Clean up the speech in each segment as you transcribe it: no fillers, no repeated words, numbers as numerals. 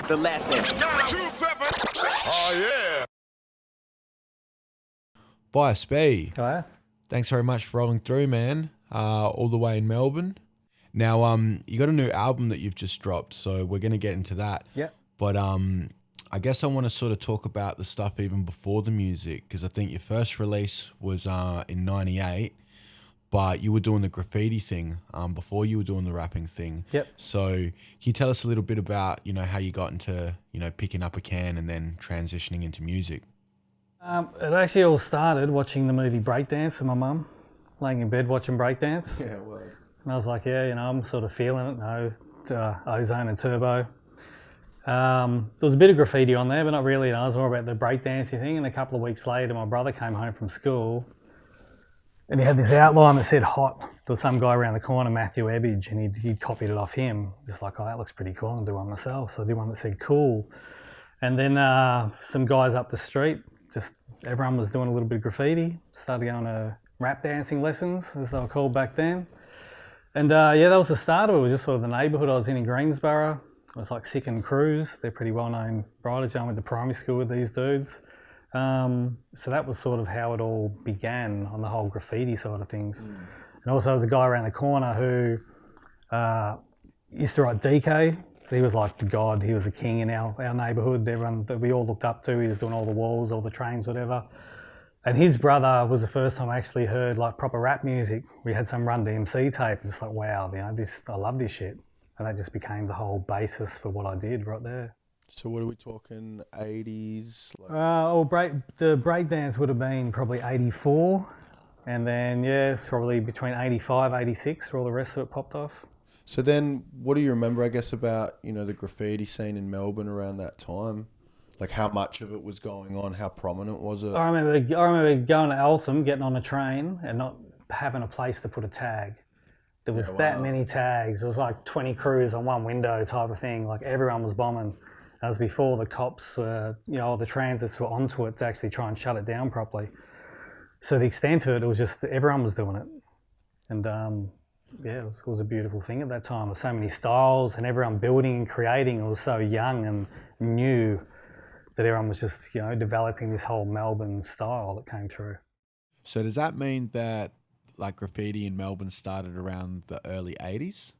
The lesson. Oh yeah. By Spee. Hello. Thanks very much for rolling through, man. All the way in Melbourne. Now, you got a new album that you've just dropped, so we're going to get into that. Yep. But I guess I want to sort of talk about the stuff even before the music, because I think your first release was in '98, but you were doing the graffiti thing before you were doing the rapping thing. Yep. So can you tell us a little bit about, how you got into, picking up a can and then transitioning into music? It actually all started watching the movie Breakdance with my mum, laying in bed watching Breakdance. Yeah, well. And I was like, I'm sort of feeling it, Ozone and Turbo. There was a bit of graffiti on there, but not really. It was more about the breakdancing thing. And a couple of weeks later, my brother came home from school and he had this outline that said hot. There was some guy around the corner, Matthew Ebbage, and he'd copied it off him. Just like, that looks pretty cool. I'll do one myself. So I did one that said cool. And then some guys up the street, just everyone was doing a little bit of graffiti. Started going to rap dancing lessons, as they were called back then. And that was the start of it. It was just sort of the neighbourhood I was in Greensborough. It was like Sick and Cruz. They're pretty well-known writers. I went to primary school with these dudes. So that was sort of how it all began on the whole graffiti side of things. And also there was a guy around the corner who used to write DK. He was like the god. He was a king in our neighbourhood. Everyone that we all looked up to. He was doing all the walls, all the trains, whatever. And his brother was the first time I actually heard like proper rap music. We had some Run DMC tape. It's like, wow, I love this shit. And that just became the whole basis for what I did right there. So what are we talking, 80s? The breakdance would have been probably 84. And then, probably between 85, 86, where all the rest of it popped off. So then what do you remember, I guess, about, the graffiti scene in Melbourne around that time? Like how much of it was going on? How prominent was it? I remember going to Eltham, getting on a train and not having a place to put a tag. There was that many tags. It was like 20 crews on one window type of thing. Like everyone was bombing. That was before the cops were, the transits were onto it to actually try and shut it down properly. So the extent of it was just everyone was doing it. And it was a beautiful thing at that time. There were so many styles and everyone building and creating. It was so young and new that everyone was just, developing this whole Melbourne style that came through. So does that mean that like graffiti in Melbourne started around the early 80s?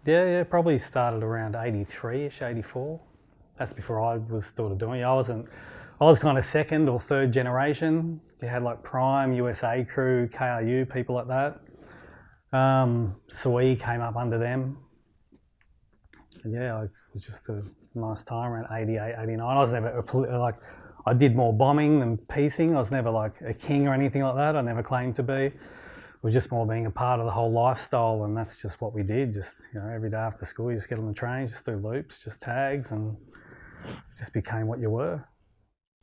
Yeah, probably started around 83-ish, 84. That's before I was sort of doing it. I was kind of second or third generation. You had like Prime, USA Crew, KRU, people like that. Sui came up under them. And it was just a nice time around 88, 89. I was never I did more bombing than piecing. I was never like a king or anything like that. I never claimed to be. It was just more being a part of the whole lifestyle, and that's just what we did. Just, every day after school, you just get on the train, just do loops, just tags, and it just became what you were.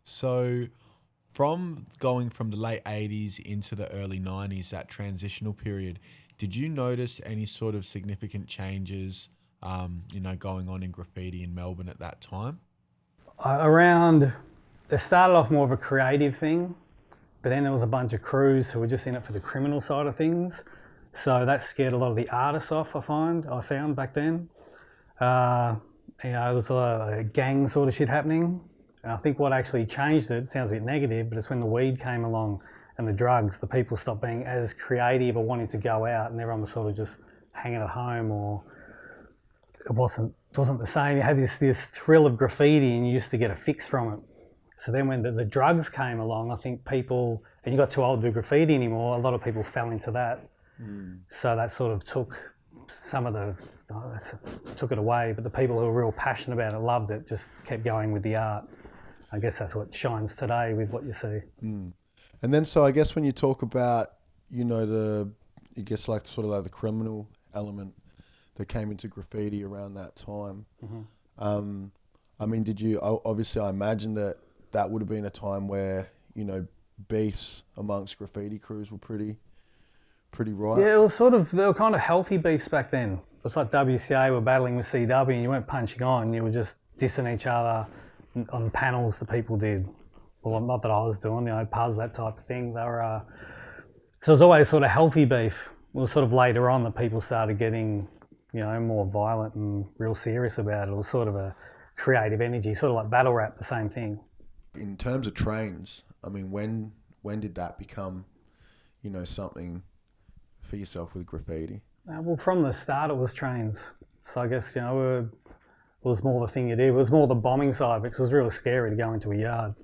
So from going from the late 80s into the early 90s, that transitional period, did you notice any sort of significant changes, going on in graffiti in Melbourne at that time? It started off more of a creative thing. But then there was a bunch of crews who were just in it for the criminal side of things. So that scared a lot of the artists off, I found back then. There was a lot of gang sort of shit happening. And I think what actually changed it sounds a bit negative, but it's when the weed came along and the drugs, the people stopped being as creative or wanting to go out, and everyone was sort of just hanging at home, or it wasn't the same. You had this thrill of graffiti and you used to get a fix from it. So then when the drugs came along, I think people, and you got too old to do graffiti anymore, a lot of people fell into that. So that sort of took took it away, but the people who were real passionate about it, loved it, just kept going with the art. I guess that's what shines today with what you see. And then, so I guess when you talk about, the criminal element that came into graffiti around that time, did you, obviously I imagine that would have been a time where, beefs amongst graffiti crews were pretty ripe. Yeah, it was they were kind of healthy beefs back then. It was like WCA were battling with CW and you weren't punching on, you were just dissing each other on panels that people did. Well, not that I was doing, Puzz, that type of thing. They were, so it was always sort of healthy beef. It was sort of later on that people started getting you know, more violent and real serious about it. It was sort of a creative energy, sort of like battle rap, the same thing. In terms of trains, I mean, when did that become, you know, something for yourself with graffiti? Well, from the start it was trains. So I guess, you know, it was more the thing you did. It was more the bombing side, because it was really scary to go into a yard.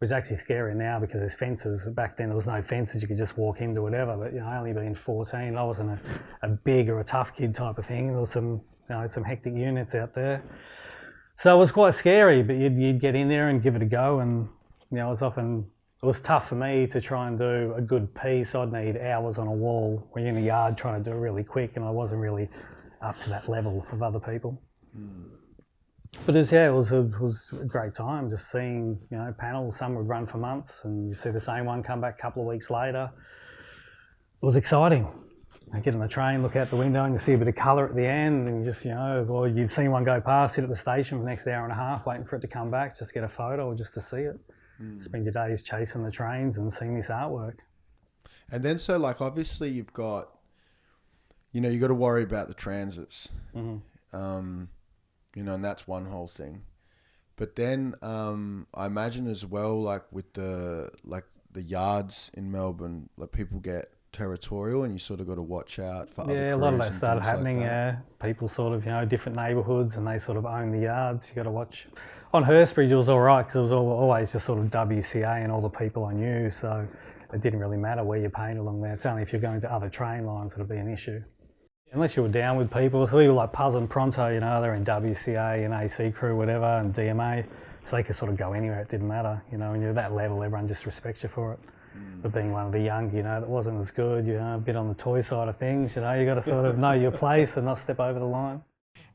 It's actually scarier now because there's fences. Back then there was no fences, you could just walk into whatever. But, you know, only being 14, I wasn't a big or a tough kid type of thing. There was some, you know, some hectic units out there. So it was quite scary, but you'd get in there and give it a go. And, you know, it was tough for me to try and do a good piece. I'd need hours on a wall when you're in a yard trying to do it really quick, and I wasn't really up to that level of other people. But it was a great time just seeing, you know, panels. Some would run for months and you see the same one come back a couple of weeks later. It was exciting. You get on the train, look out the window and you see a bit of colour at the end, and you just, you know, or you've seen one go past, sit at the station for the next hour and a half waiting for it to come back just to get a photo or just to see it. Spend your days chasing the trains and seeing this artwork. And then so like obviously you've got, you know, you got to worry about the transits. You know, and that's one whole thing. But then I imagine as well, like with the yards in Melbourne, like people get territorial and you sort of got to watch out for other crews. Yeah, a lot of that started happening. Like yeah, people sort of, you know, different neighbourhoods and they sort of own the yards. You got to watch. On Hurstbridge it was all right because it was always just sort of WCA and all the people I knew, so it didn't really matter where you paint along there. It's only if you're going to other train lines that'll be an issue. Unless you were down with people, so we were like Puzzle and Pronto, you know, they're in WCA and AC crew, whatever, and DMA, so they could sort of go anywhere, it didn't matter, you know, when you're at that level, everyone just respects you for it. But being one of the young, you know, that wasn't as good, you know, a bit on the toy side of things, you know, you got to sort of know your place and not step over the line.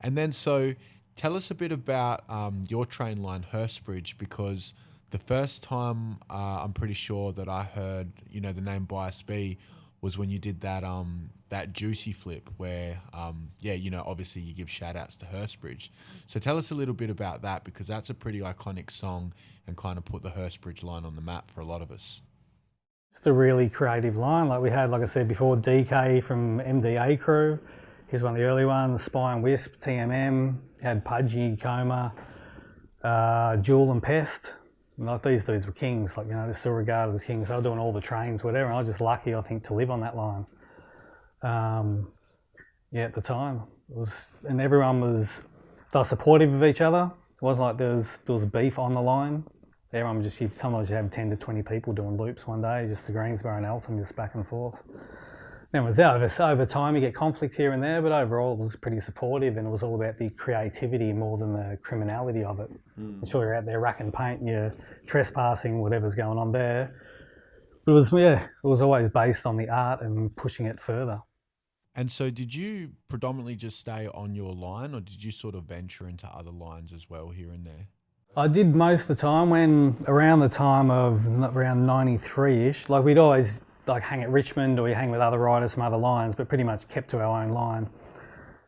And then so tell us a bit about your train line, Hurstbridge, because the first time I'm pretty sure that I heard, you know, the name Bias B was when you did that that juicy flip where, yeah, you know, obviously you give shout outs to Hurstbridge. So tell us a little bit about that, because that's a pretty iconic song and kind of put the Hurstbridge line on the map for a lot of us. It's a really creative line. Like we had, like I said before, DK from MDA crew. He's one of the early ones, Spy and Wisp, TMM, had Pudgy, Coma, Jewel and Pest. Like these dudes were kings, like, you know, they're still regarded as kings. They were doing all the trains, whatever, and I was just lucky, I think, to live on that line. Yeah, at the time. It was, and everyone was, they were supportive of each other. It wasn't like there was beef on the line. Everyone was just, sometimes you have 10 to 20 people doing loops one day, just the Greensboro and Eltham, just back and forth. Then over time you get conflict here and there, but overall it was pretty supportive, and it was all about the creativity more than the criminality of it. I'm sure you're out there racking paint and you're trespassing, whatever's going on there. But it was always based on the art and pushing it further. And so did you predominantly just stay on your line, or did you sort of venture into other lines as well here and there? I did most of the time. When around the time of around 93-ish, like we'd always like hang at Richmond or we hang with other riders from other lines, but pretty much kept to our own line.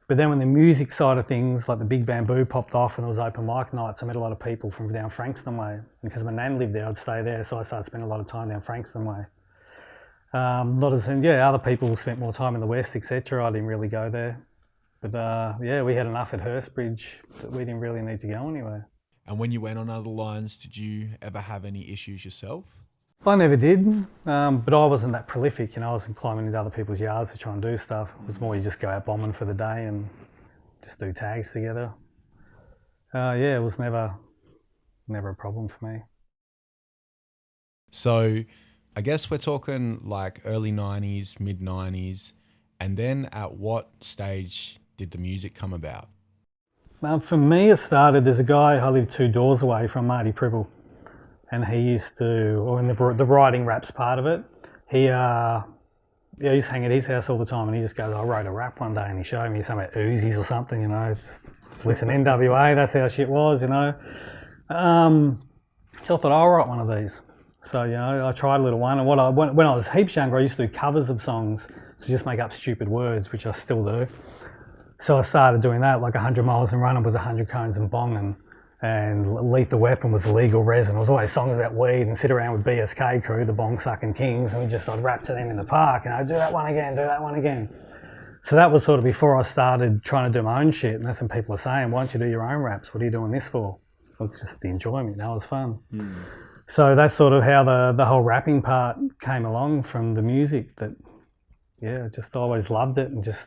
But then when the music side of things, like the Big Bamboo popped off and there was open mic nights, I met a lot of people from down Frankston way. And because my nan lived there, I'd stay there, so I started spending a lot of time down Frankston way. Other people spent more time in the West, etc. I didn't really go there. But we had enough at Hurstbridge that we didn't really need to go anywhere. And when you went on other lines, did you ever have any issues yourself? I never did, but I wasn't that prolific, you know, I wasn't climbing into other people's yards to try and do stuff. It was more you just go out bombing for the day and just do tags together. It was never a problem for me. So I guess we're talking like early 90s, mid 90s, and then at what stage did the music come about? For me it started, there's a guy I lived 2 doors away from, Marty Pribble. And he used to, or in the writing raps part of it, he used to hang at his house all the time, and he just goes, I wrote a rap one day, and he showed me something about Uzis or something, you know, just listen, NWA, that's how shit was, you know. So I thought, I'll write one of these. So, you know, I tried a little one, and when I was heaps younger, I used to do covers of songs, so just make up stupid words, which I still do. So I started doing that, like 100 Miles and Running was 100 Cones and Bong, and Lethal Weapon was Legal Resin. It was always songs about weed, and sit around with BSK crew, the bong sucking kings, and I'd rap to them in the park, and I'd do that one again, do that one again. So that was sort of before I started trying to do my own shit, and that's when people are saying, why don't you do your own raps? What are you doing this for? Well, it's just the enjoyment, that was fun. So that's sort of how the whole rapping part came along from the music, that, yeah, just always loved it and just,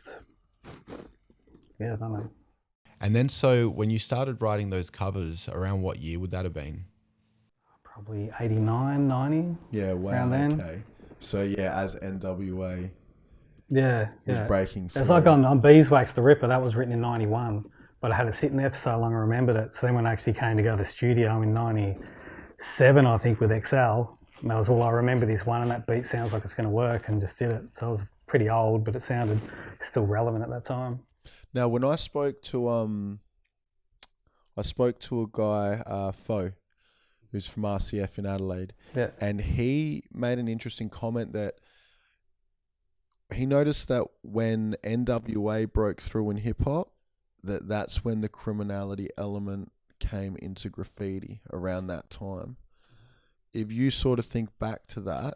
yeah, I don't know. And then so when you started writing those covers, around what year would that have been? Probably 89, 90. Yeah, wow, around then. okay. So yeah, as NWA Yeah, was yeah. breaking through. It's like on Beeswax, The Ripper, that was written in 91, but I had it sitting there for so long I remembered it. So then when I actually came to go to the studio in 97, I think, with XL, and that was all I remember, this one, and that beat sounds like it's going to work, and just did it. So it was pretty old, but it sounded still relevant at that time. Now, when I spoke to a guy, Fo, who's from RCF in Adelaide, Yeah. and he made an interesting comment that he noticed that when NWA broke through in hip hop, that's when the criminality element came into graffiti around that time. If you sort of think back to that,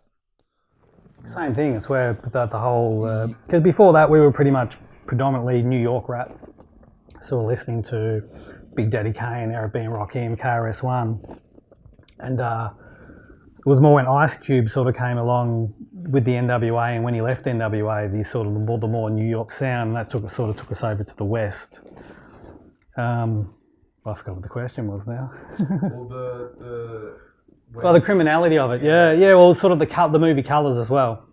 Same thing, it's where the whole, because before that we were pretty much predominantly New York rap. So we're listening to Big Daddy Kane, Arabian Rakim, KRS-One. And it was more when Ice Cube sort of came along with the NWA, and when he left NWA, the sort of the more New York sound, that took us over to the West. I forgot what the question was now. Well, the criminality of it, yeah. Well, sort of the movie Colours as well.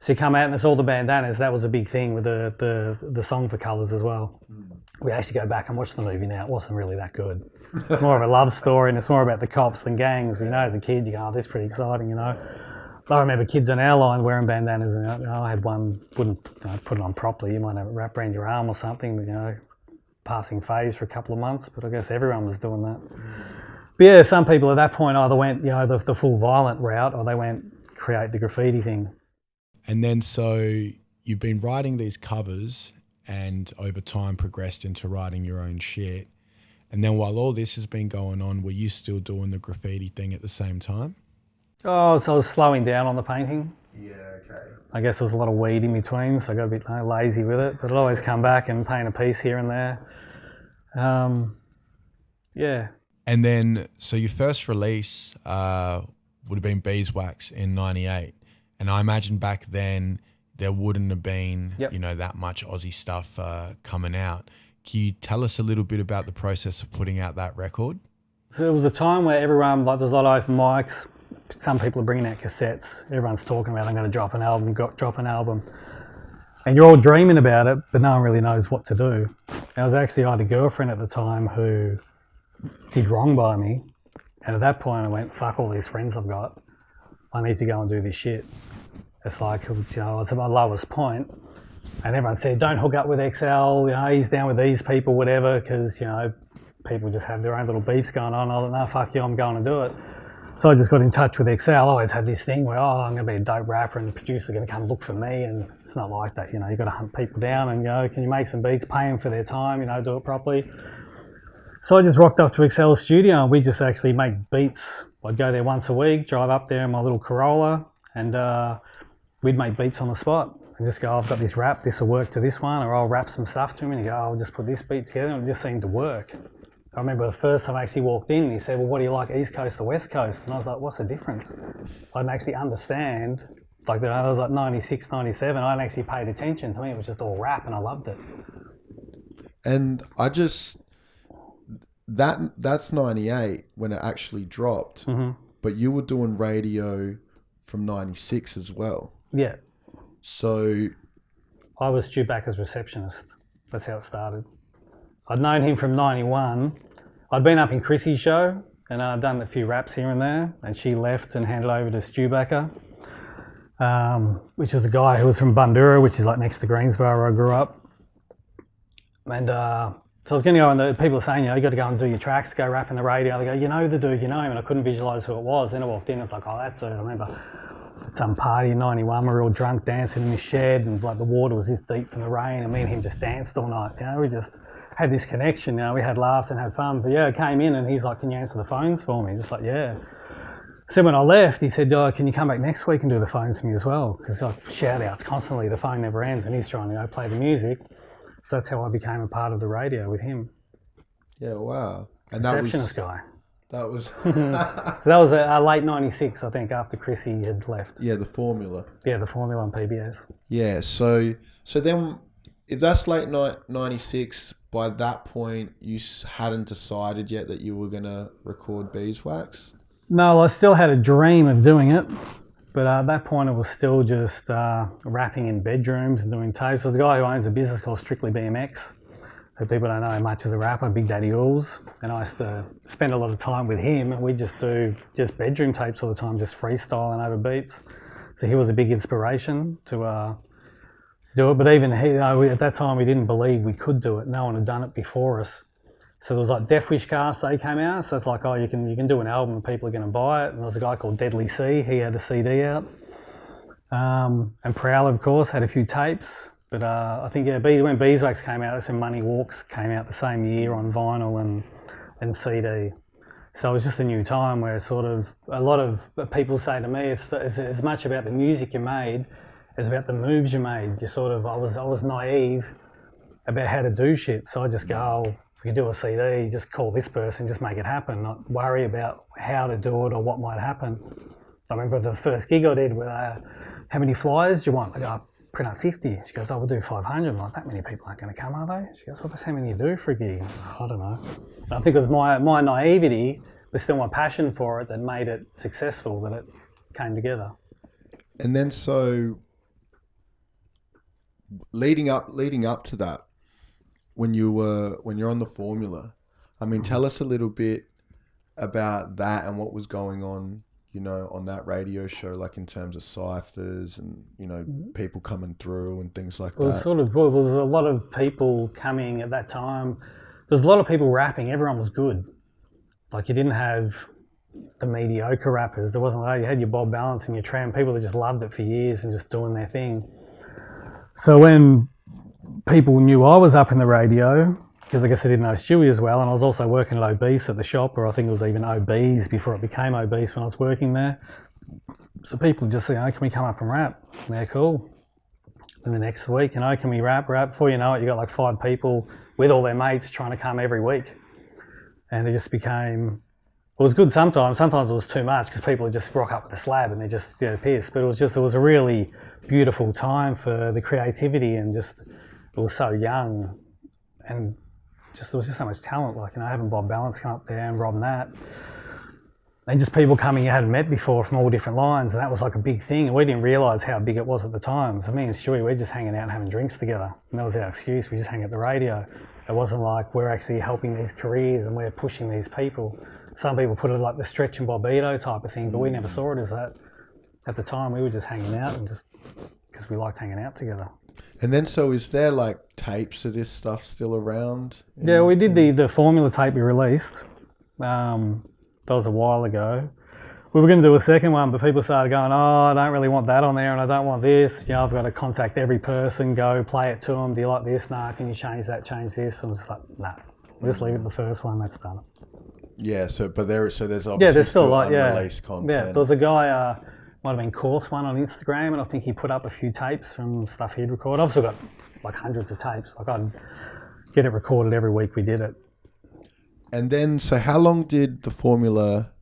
So you come out and it's all the bandanas. That was a big thing with the song for Colours as well. We actually go back and watch the movie now. It wasn't really that good. It's more of a love story, and it's more about the cops than gangs. But, you know, as a kid, you go, oh, this is pretty exciting, you know. I remember kids on our line wearing bandanas, and you know, I had one, wouldn't put it on properly. You might have it wrapped around your arm or something, but, you know, passing phase for a couple of months. But I guess everyone was doing that. But yeah, some people at that point either went, you know, the full violent route, or they went create the graffiti thing. And then so you've been writing these covers and over time progressed into writing your own shit. And then while all this has been going on, were you still doing the graffiti thing at the same time? Oh, so I was slowing down on the painting. yeah, okay. I guess there was a lot of weed in between, so I got a bit lazy with it. But I'd always come back and paint a piece here and there. Yeah. And then, so your first release would have been Beeswax in 98. And I imagine back then there wouldn't have been, Yep. you know, that much Aussie stuff coming out. Can you tell us a little bit about the process of putting out that record? So it was a time where everyone, like, there's a lot of open mics. Some people are bringing out cassettes. Everyone's talking about, I'm going to drop an album. And you're all dreaming about it, but no one really knows what to do. I had a girlfriend at the time who did wrong by me. And at that point I went, fuck all these friends I've got. I need to go and do this shit. It's like, you know, it's at my lowest point. And everyone said, don't hook up with XL, you know, he's down with these people, whatever, because, you know, people just have their own little beefs going on. I thought, no, fuck you, I'm going to do it. So I just got in touch with XL. I always had this thing where, oh, I'm going to be a dope rapper and the producer's going to come look for me, and it's not like that, you know, you've got to hunt people down and go, can you make some beats, pay them for their time, you know, do it properly. So I just rocked up to XL's studio and we just actually make beats. I'd go there once a week, drive up there in my little Corolla, and we'd make beats on the spot. And just go, I've got this rap, this will work to this one, or I'll rap some stuff to him, and you go, I'll just put this beat together, and it just seemed to work. I remember the first time I actually walked in, he said, well, what do you like, East Coast or West Coast? And I was like, what's the difference? I didn't actually understand. Like, I was like 96, 97, I hadn't actually paid attention. To me, it was just all rap, and I loved it. And I just, that's 98 when it actually dropped, but you were doing radio from 96 as well. Yeah. So I was Stu Backer's receptionist. That's how it started. I'd known him from 91. I'd been up in Chrissy's show and I'd done a few raps here and there, and she left and handed over to Stu Backer, which was a guy who was from Bundoora, which is like next to Greensboro where I grew up. And so I was going to go, and the people were saying, you know, you got to go and do your tracks, go rap in the radio. They go, you know the dude, you know him, and I couldn't visualise who it was. Then I walked in, it's like, oh, that dude. I remember some party in 91, we were all drunk dancing in the shed, and like the water was this deep from the rain, and me and him just danced all night. You know, we just had this connection. You know, we had laughs and had fun. But yeah, I came in and he's like, can you answer the phones for me? Just like, yeah. So when I left, he said, "Oh, can you come back next week and do the phones for me as well?" Because like shout outs constantly, the phone never ends, and he's trying to go play the music. So that's how I became a part of the radio with him. Yeah, wow. And Receptionist guy. That was So that was a late '96, I think, after Chrissy had left. yeah, the formula. Yeah, the Formula on PBS. Yeah, so then if that's late night '96, by that point you hadn't decided yet that you were gonna record Beeswax? No, I still had a dream of doing it, but at that point it was still just rapping in bedrooms and doing tapes. There's a guy who owns a business called Strictly BMX, who people don't know much as a rapper, Big Daddy Ools, and I used to spend a lot of time with him, and we'd just do just bedroom tapes all the time, just freestyling over beats. So he was a big inspiration to do it, but even he, at that time we didn't believe we could do it. No one had done it before us. So there was like Death Wish cast, they came out, so it's like, oh, you can do an album and people are going to buy it. And there was a guy called Deadly C, he had a CD out. And Prowl, of course, had a few tapes. But I think, yeah, when Beeswax came out, that's when Money Walks came out the same year on vinyl and CD. So it was just a new time where sort of a lot of people say to me, it's as much about the music you made as about the moves you made. You sort of, I was naive about how to do shit. So I just go, oh, if you do a CD, just call this person, just make it happen, not worry about how to do it or what might happen. I remember the first gig I did with, how many flyers do you want? I go, print up 50. She goes, oh, we'll do 500. I'm like, that many people aren't going to come, are they? She goes, well, that's how many you do for a gig. I don't know. I think it was my naivety, but still my passion for it that made it successful, that it came together. And then so leading up to that, when you're on the formula, I mean, tell us a little bit about that and what was going on, you know, on that radio show, like in terms of cyphers and, you know, people coming through and things like that. There was a lot of people coming at that time. There was a lot of people rapping. Everyone was good. Like you didn't have the mediocre rappers. There wasn't like, you had your Bob Balance and your Tram, people that just loved it for years and just doing their thing. So when people knew I was up in the radio, because I guess I didn't know Stewie as well, and I was also working at Obese at the shop, or I think it was even Obese before it became Obese when I was working there. So people just say, oh, can we come up and rap? And they're cool. And the next week, you know, can we rap? Before you know it, you got like 5 people with all their mates trying to come every week. And it just became, it was good sometimes it was too much because people would just rock up with a slab and they just, you know, pissed. But it was a really beautiful time for the creativity, and just, it was so young, and just there was just so much talent, like, you know, having Bob Balance come up there and Rob Nat, and just people coming you hadn't met before from all different lines, and that was like a big thing, and we didn't realise how big it was at the time. So me and Stewie, we're just hanging out and having drinks together, and that was our excuse. We just hang at the radio. It wasn't like we're actually helping these careers and we're pushing these people. Some people put it like the Stretch and Bobito type of thing, but we never saw it as that. At the time, we were just hanging out, and just because we liked hanging out together. And then, so is there like tapes of this stuff still around? Yeah, we did the Formula tape we released. That was a while ago. We were going to do a second one, but people started going, oh, I don't really want that on there, and I don't want this. You know, I've got to contact every person, go play it to them. Do you like this? Nah, can you change that, change this? And I was like, nah, we'll just leave it the first one, that's done. Yeah, there's obviously there's still like, unreleased content. Yeah, there was a guy, might have been Course One on Instagram, and I think he put up a few tapes from stuff he'd recorded. I've still got like hundreds of tapes. Like I'd get it recorded every week we did it. And then, so how long did the formula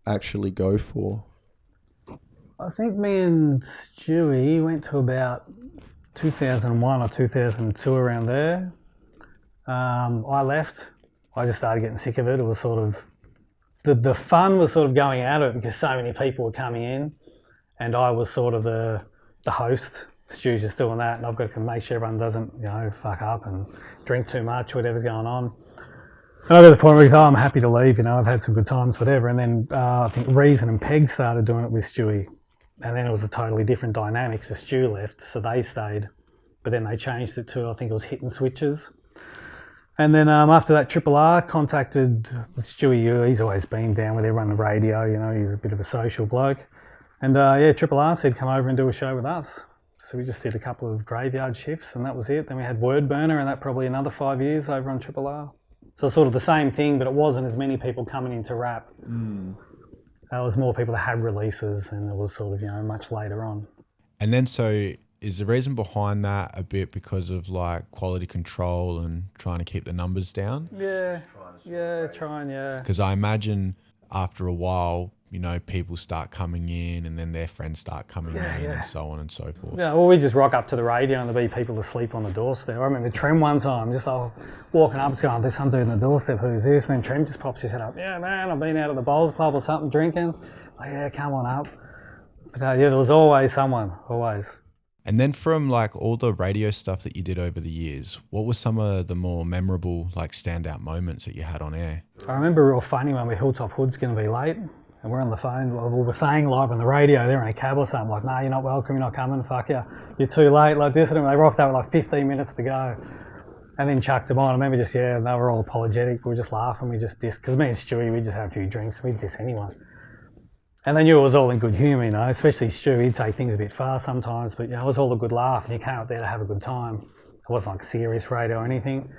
actually go for? I think me and Stewie went to about 2001 or 2002, around there. I left. I just started getting sick of it. It was sort of, the fun was sort of going out of it because so many people were coming in, and I was sort of the host. Stu's just doing that, and I've got to make sure everyone doesn't, you know, fuck up and drink too much, whatever's going on. And I got to the point where I'm happy to leave, you know, I've had some good times, whatever. And then I think Reason and Peg started doing it with Stewie. And then it was a totally different dynamic. So Stu left, so they stayed. But then they changed it to, I think it was Hit and Switches. And then after that, Triple R contacted Stewie. He's always been down with everyone on the radio, you know, he's a bit of a social bloke. And Triple R said, come over and do a show with us. So we just did a couple of graveyard shifts, and that was it. Then we had Word Burner, and that probably another 5 years over on Triple R. So sort of the same thing, but it wasn't as many people coming into rap. There was more people that had releases, and it was sort of, much later on. And then so is the reason behind that a bit because of like quality control and trying to keep the numbers down? Yeah, trying. Because I imagine after a while, people start coming in and then their friends start coming in and so on and so forth. Yeah, well, we just rock up to the radio and there'll be people asleep on the doorstep. I remember Trem one time, just walking up, going, there's some dude on the doorstep, who's this? And then Trem just pops his head up, yeah, man, I've been out at the bowls club or something drinking. Oh, yeah, come on up. But there was always someone, always. And then from like all the radio stuff that you did over the years, what were some of the more memorable, like standout moments that you had on air? I remember real funny when Hilltop Hoods going to be late. And we're on the phone, we were saying live on the radio, they're in a cab or something, like, no, you're not welcome, you're not coming, fuck you, you're too late, like this, and they were off there with like 15 minutes to go. And then chucked them on. I remember just, they were all apologetic, we were just laughing, we just dissed, because me and Stewie, we just had a few drinks, we'd diss anyone. And they knew it was all in good humour, especially Stu, he'd take things a bit far sometimes, but it was all a good laugh, and you came up there to have a good time. It wasn't like serious radio or anything.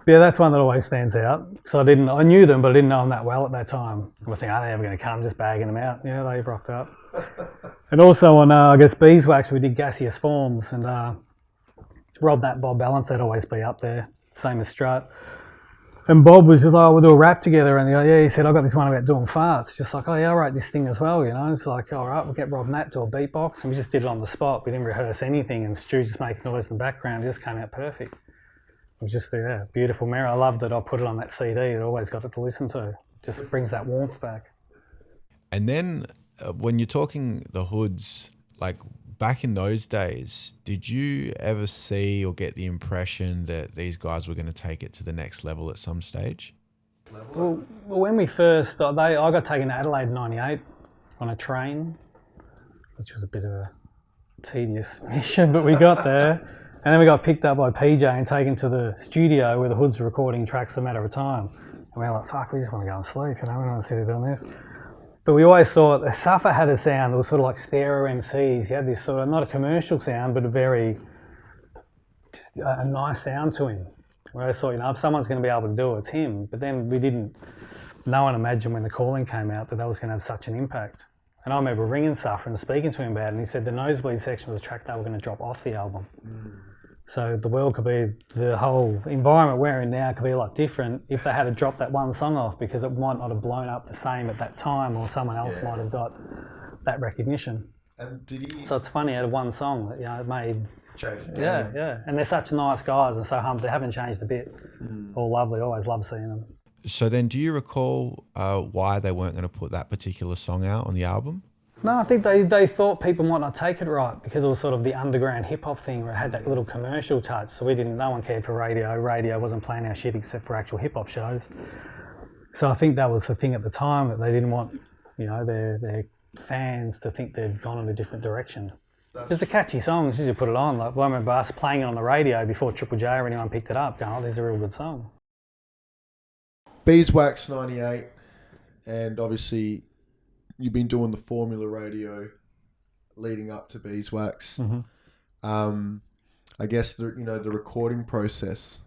But that's one that always stands out. So I knew them, but I didn't know them that well at that time. I think, are they ever going to come? Just bagging them out. Yeah, they rocked up. And also on, Beeswax, we did Gaseous Forms, and Bob Balance, they'd always be up there, same as Strut. And Bob was just like, we'll do a rap together, and he said, I got this one about doing farts. Just like, I wrote this thing as well, It's like, all right, we'll get Rob and Nat to a beatbox, and we just did it on the spot. We didn't rehearse anything, and Stu just making noise in the background. It just came out perfect. It was just beautiful mirror. I loved it. I put it on that CD. It always got it to listen to. Just brings that warmth back. And then when you're talking the Hoods, like back in those days, did you ever see or get the impression that these guys were going to take it to the next level at some stage? Well, when we first, I got taken to Adelaide in '98 on a train, which was a bit of a tedious mission, but we got there. And then we got picked up by PJ and taken to the studio where the Hoods were recording tracks a matter of time. And we were like, fuck, we just want to go and sleep, we don't want to sit doing this. But we always thought the Cypher had a sound that was sort of like stereo MCs. He had this sort of, not a commercial sound, but a nice sound to him. We always thought, if someone's going to be able to do it, it's him. But then no one imagined when the calling came out that was going to have such an impact. And I remember ringing Cypher and speaking to him about it, and he said the Nosebleed section was a track they were going to drop off the album. So the world could be, the whole environment we're in now could be a lot different if they had to drop that one song off, because it might not have blown up the same at that time, or someone else might have got that recognition. And did he? So it's funny, out of one song that it made. Changed. Yeah. And they're such nice guys and so humble. They haven't changed a bit. All lovely. Always love seeing them. So then, do you recall why they weren't going to put that particular song out on the album? No, I think they thought people might not take it right because it was sort of the underground hip-hop thing where it had that little commercial touch, so no one cared for radio. Radio wasn't playing our shit except for actual hip-hop shows. So I think that was the thing at the time, that they didn't want, their fans to think they'd gone in a different direction. It's a catchy song, as soon as you put it on. Like, I remember us playing it on the radio before Triple J or anyone picked it up, going, oh, there's a real good song. Beeswax 98, and obviously you've been doing the Formula radio leading up to Beeswax. Mm-hmm. I guess the recording process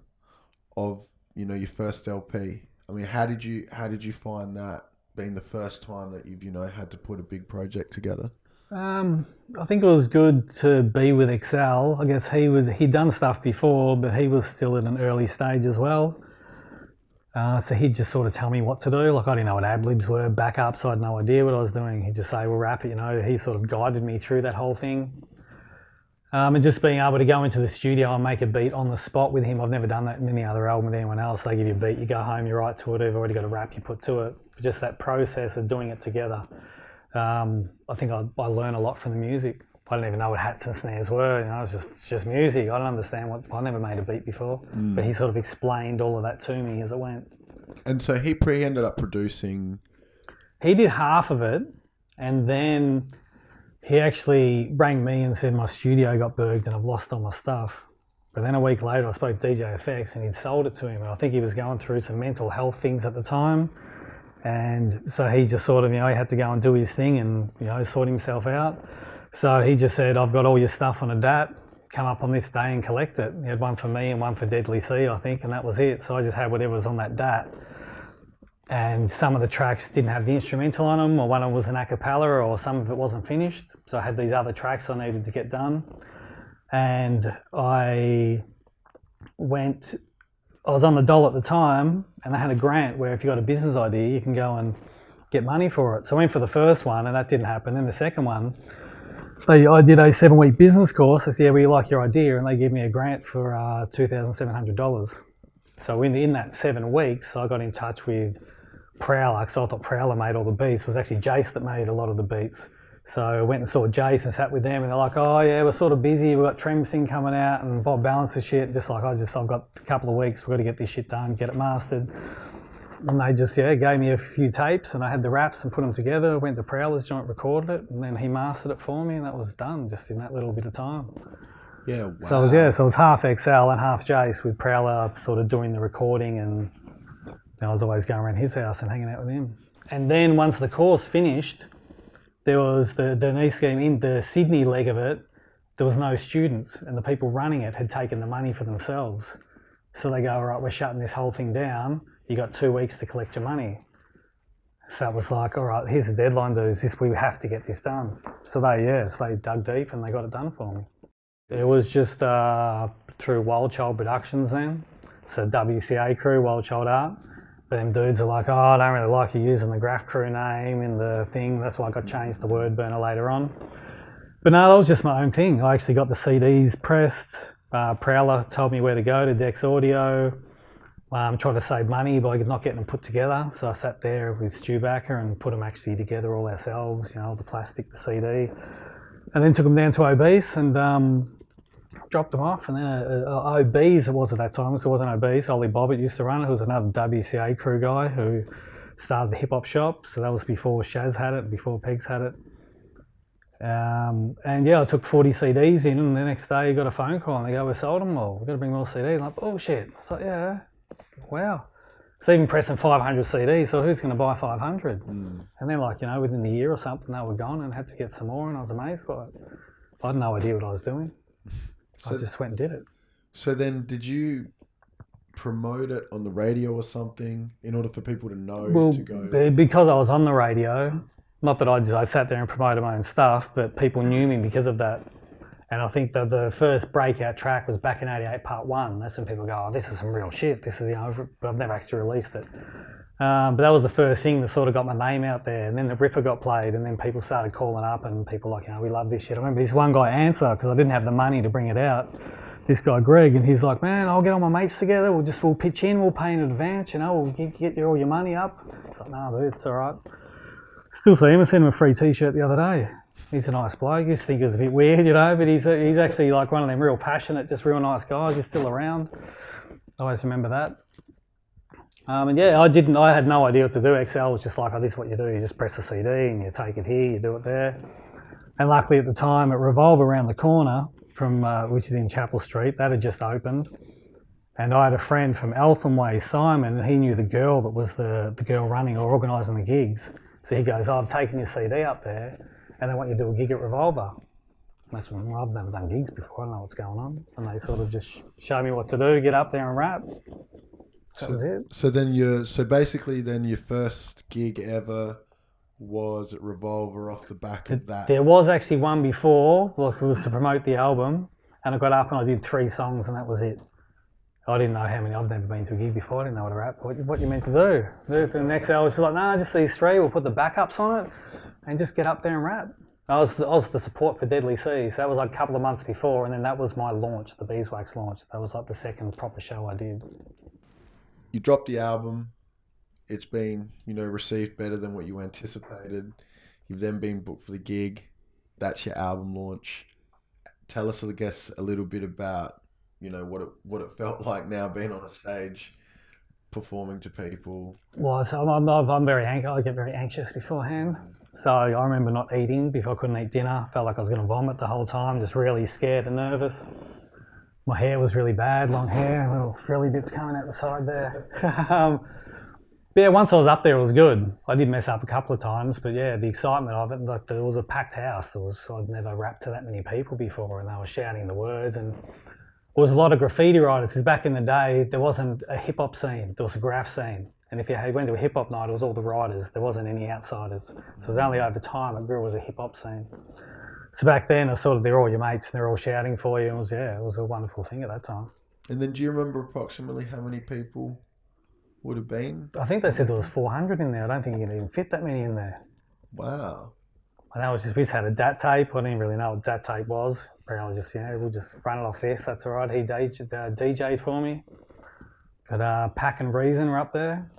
of your first LP. I mean, how did you find that being the first time that you've had to put a big project together? I think it was good to be with Excel. I guess he'd done stuff before, but he was still at an early stage as well. So he'd just sort of tell me what to do. Like, I didn't know what ad-libs were, backups, I had no idea what I was doing. He'd just say, well, rap it, he sort of guided me through that whole thing. And just being able to go into the studio and make a beat on the spot with him. I've never done that in any other album with anyone else. They give you a beat, you go home, you write to it, you've already got a rap you put to it. But just that process of doing it together. I think I learned a lot from the music. I didn't even know what hats and snares were. It was just music. I don't understand I never made a beat before. But he sort of explained all of that to me as it went. And so he ended up producing. He did half of it, and then he actually rang me and said my studio got burged and I've lost all my stuff. But then a week later I spoke to DJ FX and he'd sold it to him, and I think he was going through some mental health things at the time. And so he just sort of, he had to go and do his thing and, sort himself out. So he just said, I've got all your stuff on a DAT, come up on this day and collect it. He had one for me and one for Deadly C, I think, and that was it. So I just had whatever was on that DAT. and some of the tracks didn't have the instrumental on them, or one of them was an a cappella, or some of it wasn't finished. So I had these other tracks I needed to get done. And I was on the dole at the time, and they had a grant where if you got a business idea, you can go and get money for it. So I went for the first one, and that didn't happen. Then the second one, I did a 7-week business course. I said, yeah, we like your idea, and they gave me a grant for $2,700. So in that 7 weeks, I got in touch with Prowler, because I thought Prowler made all the beats. It was actually Jace that made a lot of the beats. So I went and saw Jace and sat with them, and they're like, oh yeah, we're sort of busy, we've got Tremsing coming out and Bob Balance and shit. Just like, I've got a couple of weeks, we've got to get this shit done, get it mastered. And they just, gave me a few tapes, and I had the raps and put them together, went to Prowler's joint, recorded it, and then he mastered it for me, and that was done just in that little bit of time. Yeah, wow. So it was half XL and half Jace, with Prowler sort of doing the recording, and I was always going around his house and hanging out with him. And then once the course finished, there was the nice scheme in the Sydney leg of it, there was no students, and the people running it had taken the money for themselves. So they go, all right, we're shutting this whole thing down. You got 2 weeks to collect your money. So it was like, all right, here's the deadline, dudes. We have to get this done. So they dug deep and they got it done for me. It was just through Wild Child Productions then. So WCA crew, Wild Child Art. But them dudes are like, oh, I don't really like you using the Graph crew name in the thing. That's why I got changed to Word Burner later on. But no, that was just my own thing. I actually got the CDs pressed. Prowler told me where to go, to Dex Audio. Tried to save money by not getting them put together. So I sat there with Stu Backer and put them actually together all ourselves, the plastic, the CD. And then took them down to Obese and dropped them off. And then Obese, it was at that time, so it wasn't Obese. Ollie Bobbitt used to run it, who was another WCA crew guy who started the hip hop shop. So that was before Shaz had it, before Pegs had it. I took 40 CDs in, and the next day you got a phone call and they go, we sold them all, we've got to bring more CDs. I'm like, bullshit. I was like, yeah, wow. So even pressing 500 CDs, so who's going to buy 500? And then within the year or something, they were gone, and had to get some more, and I was amazed by it. I had no idea what I was doing. So I just went and did it. So then did you promote it on the radio or something in order for people to know to go? Because I was on the radio, not that I sat there and promoted my own stuff, but people knew me because of that. And I think that the first breakout track was back in '88 Part 1. That's when people go, oh, this is some real shit. This is, but I've never actually released it. But that was the first thing that sort of got my name out there. And then the Ripper got played, and then people started calling up, and people like, we love this shit. I remember this one guy answer, because I didn't have the money to bring it out. This guy Greg, and he's like, man, I'll get all my mates together. We'll pitch in. We'll pay in advance. We'll get all your money up. It's like, no, dude, it's all right. Still see him. I sent him a free T-shirt the other day. He's a nice bloke. You just think it's a bit weird, but he's actually like one of them real passionate, just real nice guys. He's still around. I always remember that. I had no idea what to do. XL was just like, this is what you do. You just press the CD and you take it here, you do it there. And luckily at the time, at Revolve around the corner from which is in Chapel Street, that had just opened. And I had a friend from Eltham Way, Simon, and he knew the girl that was the girl running or organising the gigs. So he goes, I've taken your CD up there, and they want you to do a gig at Revolver. And that's when I've never done gigs before, I don't know what's going on. And they sort of just show me what to do, get up there and rap. That was it. So basically your first gig ever was at Revolver off the back of that? There was actually one before, it was to promote the album, and I got up and I did 3 songs and that was it. I didn't know how many, I've never been to a gig before, I didn't know what to rap. What you meant to do? For the next hour, I was just like, nah, just these 3, we'll put the backups on it and just get up there and rap. I was the support for Deadly Seas. That was like a couple of months before, and then that was my launch, the Beeswax launch. That was like the second proper show I did. You dropped the album. It's been, received better than what you anticipated. You've then been booked for the gig. That's your album launch. Tell us, I guess, a little bit about, what it felt like now being on a stage, performing to people. Well, so I'm very anxious. I get very anxious beforehand. So I remember not eating because I couldn't eat dinner. Felt like I was going to vomit the whole time, just really scared and nervous. My hair was really bad, long hair, little frilly bits coming out the side there. But yeah, once I was up there, it was good. I did mess up a couple of times, but yeah, the excitement of it, like there was a packed house. I'd never rapped to that many people before, and they were shouting the words. And there was a lot of graffiti writers, because back in the day, there wasn't a hip hop scene, there was a graph scene. And if you went to a hip hop night, it was all the riders. There wasn't any outsiders. So it was only over time it grew as a hip hop scene. So back then, it was sort of, they're all your mates and they're all shouting for you. It was a wonderful thing at that time. And then do you remember approximately how many people would have been? I think they said there was 400 in there. I don't think you could even fit that many in there. Wow. And that was just, we just had a DAT tape. I didn't really know what DAT tape was. I was just, we'll just run it off this. That's all right. He DJ'd for me. But Pack and Reason were up there.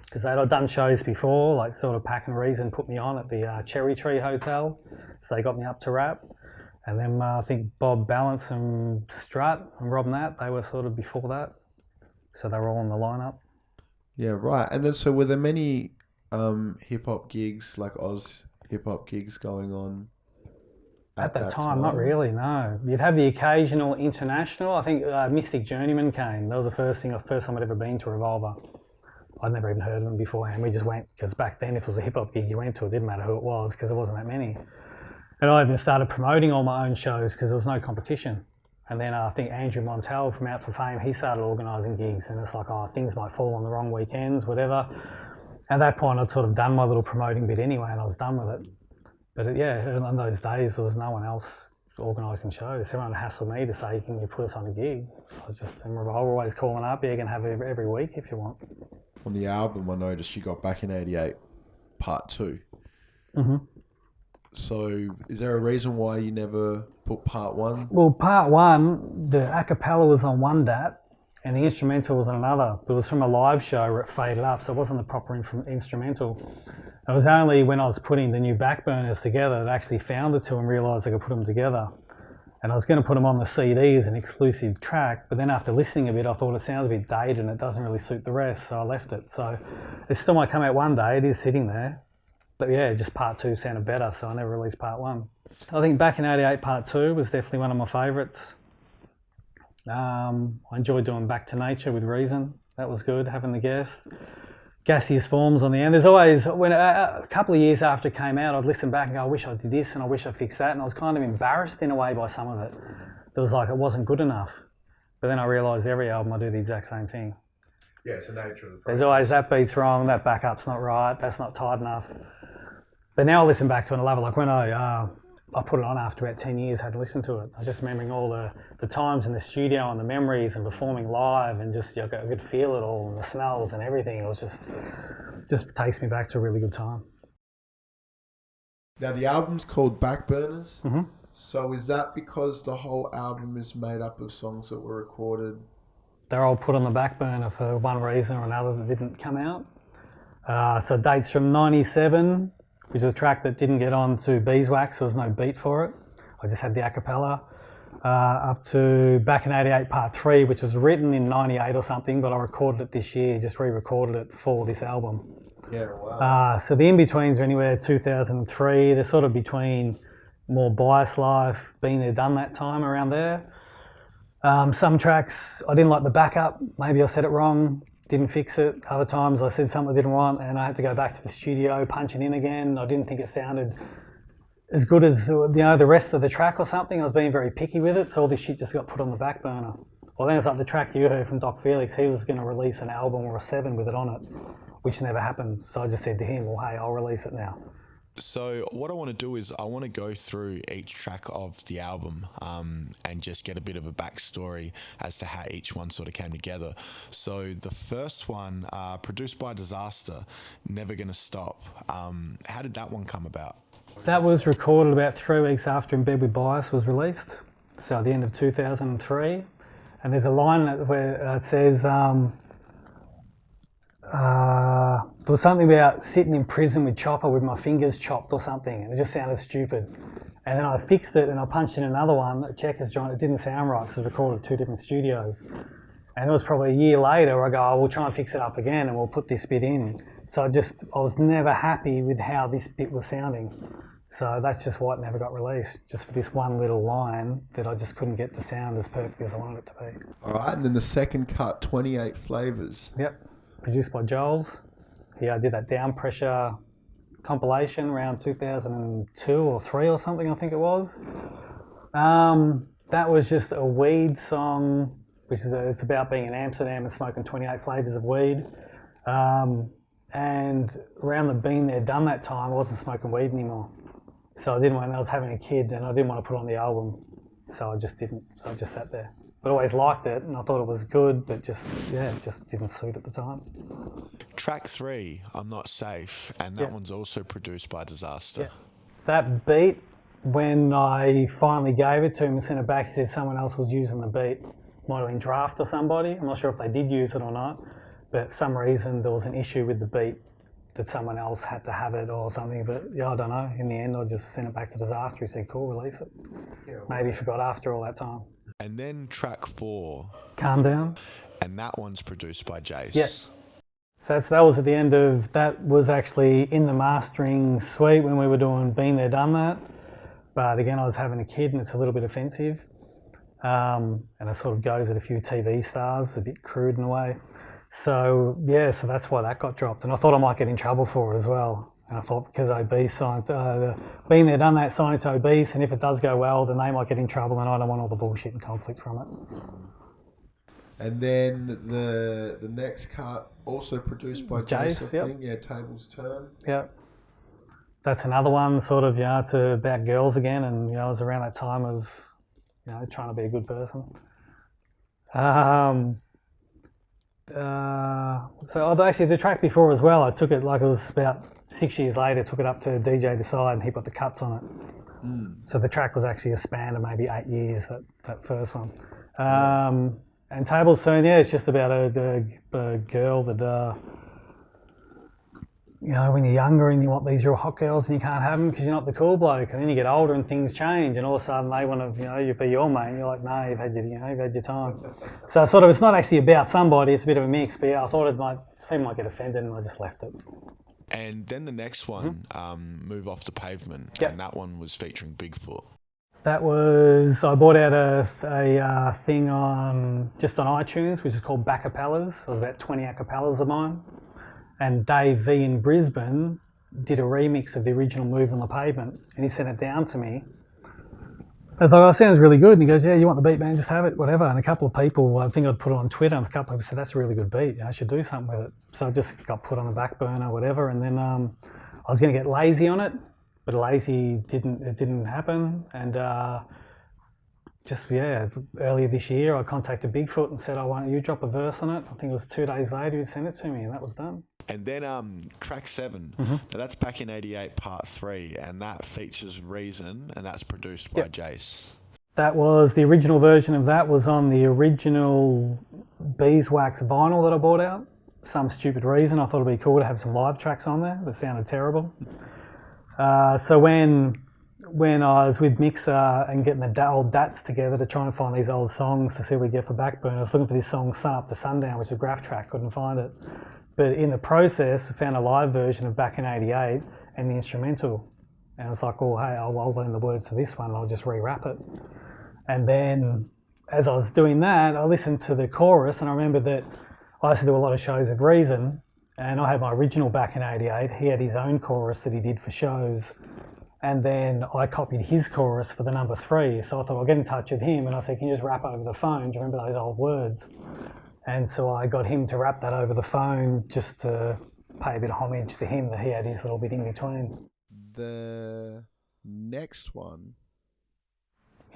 Because they'd done shows before, like sort of Pack and Reason put me on at the Cherry Tree Hotel. So they got me up to rap. And then I think Bob Balance and Strut and Rob Nat, they were sort of before that. So they were all in the lineup. Yeah, right. And then, so were there many hip-hop gigs, like Oz hip-hop gigs going on at that time? Not really, no. You'd have the occasional international. I think Mystic Journeyman came. That was the first time I'd ever been to Revolver. I'd never even heard of them beforehand. We just went, because back then if it was a hip-hop gig you went to, it didn't matter who it was because there wasn't that many. And I even started promoting all my own shows because there was no competition. And then I think Andrew Montel from Out for Fame, he started organising gigs, and it's like, things might fall on the wrong weekends, whatever. At that point I'd sort of done my little promoting bit anyway and I was done with it. But in those days there was no one else organising shows. Everyone hassled me to say, can you put us on a gig? So I was just, I remember always calling up, you can have it every week if you want. On the album, I noticed you got Back in 88, part 2. Mm-hmm. So is there a reason why you never put part 1? Well, part 1, the a cappella was on one DAT and the instrumental was on another. It was from a live show where it faded up, so it wasn't the proper instrumental. It was only when I was putting the new backburners together that I actually found the two and realised I could put them together. And I was going to put them on the CD as an exclusive track, but then after listening a bit, I thought it sounds a bit dated and it doesn't really suit the rest, so I left it. So it still might come out one day, it is sitting there. But yeah, just part 2 sounded better, so I never released part 1. I think Back in 88 part 2 was definitely one of my favourites. I enjoyed doing Back to Nature with Reason. That was good, having the guest. Gaseous Forms on the end. There's always, when a couple of years after it came out, I'd listen back and go, I wish I did this and I wish I fixed that. And I was kind of embarrassed in a way by some of it. It was like, it wasn't good enough. But then I realised every album I do the exact same thing. Yeah, it's the nature of the process. There's always, that beat's wrong, that backup's not right, that's not tight enough. But now I listen back to it and I love it. Like when I put it on after about 10 years, I had to listen to it. I was just remembering all the times in the studio and the memories and performing live and just, I could feel it all and the smells and everything. It was just takes me back to a really good time. Now the album's called Backburners. Mm-hmm. So is that because the whole album is made up of songs that were recorded? They're all put on the back burner for one reason or another that didn't come out. So dates from 97, which is a track that didn't get on to Beeswax, so there was no beat for it. I just had the a cappella. Up to Back in 88 part 3, which was written in 98 or something, but I recorded it this year, just re-recorded it for this album. Yeah, wow. So the in-betweens are anywhere 2003. They're sort of between more Bias Life, Been There, Done That time around there. Some tracks, I didn't like the backup. Maybe I said it wrong, didn't fix it. Other times I said something I didn't want and I had to go back to the studio, punch it in again. I didn't think it sounded as good as the rest of the track or something. I was being very picky with it, so all this shit just got put on the back burner. Well, then it's like the track you heard from Doc Felix. He was going to release an album or a 7 with it on it, which never happened. So I just said to him, well, hey, I'll release it now. So what I want to do is I want to go through each track of the album and just get a bit of a backstory as to how each one sort of came together. So the first one, produced by Disaster, Never Gonna Stop. How did that one come about? That was recorded about 3 weeks after In Bed With Bias was released, so at the end of 2003. And there's a line where it says, there was something about sitting in prison with Chopper with my fingers chopped or something, and it just sounded stupid. And then I fixed it and I punched in another one, a Checkers joint. It didn't sound right because it was recorded at 2 different studios. And it was probably a year later where I go, we'll try and fix it up again and we'll put this bit in. So I was never happy with how this bit was sounding. So that's just why it never got released, just for this one little line that I just couldn't get the sound as perfect as I wanted it to be. All right, and then the second cut, 28 Flavors. Yep, produced by Joel's. He did that Down Pressure compilation around 2002 or 3 or something, I think it was. That was just a weed song, which is it's about being in Amsterdam and smoking 28 flavours of weed. And around the Been There Done That time, I wasn't smoking weed anymore. So I didn't want, I was having a kid and I didn't want to put on the album. So I just didn't, so I just sat there. But I always liked it and I thought it was good, but just, it just didn't suit at the time. Track 3, I'm Not Safe, and that one's also produced by Disaster. Yeah. That beat, when I finally gave it to him and sent it back, he said someone else was using the beat. Might have been Drapht or somebody. I'm not sure if they did use it or not, but for some reason there was an issue with the beat that someone else had to have it or something. But yeah, I don't know. In the end, I just sent it back to Disaster. He said, cool, release it. Maybe he forgot after all that time. And then track 4. Calm Down. And that one's produced by Jace. Yeah. So that was at the end of, that was actually in the mastering suite when we were doing Been There, Done That. But again, I was having a kid and it's a little bit offensive. And it sort of goes at a few TV stars, a bit crude in a way. So yeah, so that's why that got dropped. And I thought I might get in trouble for it as well. And I thought because Obese signed, Been There, Done That, signed it to Obese, and if it does go well, then they might get in trouble and I don't want all the bullshit and conflict from it. And then the next cut, also produced by Jace, I think. Yeah, Tables Turn. Yeah. That's another one, sort of, it's about girls again, and it was around that time of, trying to be a good person. So actually the track before as well, I took it, like it was about 6 years later, took it up to DJ Decide and he put the cuts on it. So the track was actually a span of maybe 8 years, that first one. And Tables Turn, it's just about a girl that, when you're younger and you want these real hot girls and you can't have them because you're not the cool bloke, and then you get older and things change and all of a sudden they want to, you be your mate and you're like, no, you've had your time. So sort of, it's not actually about somebody, it's a bit of a mix, but I thought people might get offended and I just left it. And then the next one, Move Off the Pavement, and that one was featuring Bigfoot. That was, I bought out a thing just on iTunes, which is called Backapellas. It was about 20 acapellas of mine. And Dave V in Brisbane did a remix of the original Move on the Pavement, and he sent it down to me. I thought, it sounds really good. And he goes, yeah, you want the beat, man, just have it, whatever. And a couple of people, I think I'd put it on Twitter, and a couple of people said, that's a really good beat, I should do something with it. So I just got put on the back burner, whatever. And then I was going to get lazy on it, but lazy didn't happen. And earlier this year, I contacted Bigfoot and said, why don't you drop a verse on it? I think it was 2 days later he sent it to me, and that was done. And then track 7, now that's Back in 88 part 3, and that features Reason, and that's produced by Jace. That was, the original version of that was on the original Beeswax vinyl that I bought out. Some stupid reason, I thought it'd be cool to have some live tracks on there that sounded terrible. So when I was with Mixer and getting the old DATs together to try and find these old songs to see what we get for Backburn, I was looking for this song Sun Up to Sundown, which is a Graffiti track, couldn't find it. But in the process, I found a live version of Back in 88 and the instrumental. And I was like, hey, I'll learn the words to this one and I'll just re-rap it. And then as I was doing that, I listened to the chorus and I remember that I used to do a lot of shows at Reason, and I had my original Back in 88. He had his own chorus that he did for shows. And then I copied his chorus for the number 3. So I thought I'll get in touch with him and I said, can you just rap over the phone? Do you remember those old words? And so I got him to rap that over the phone just to pay a bit of homage to him, that he had his little bit in between. The next one.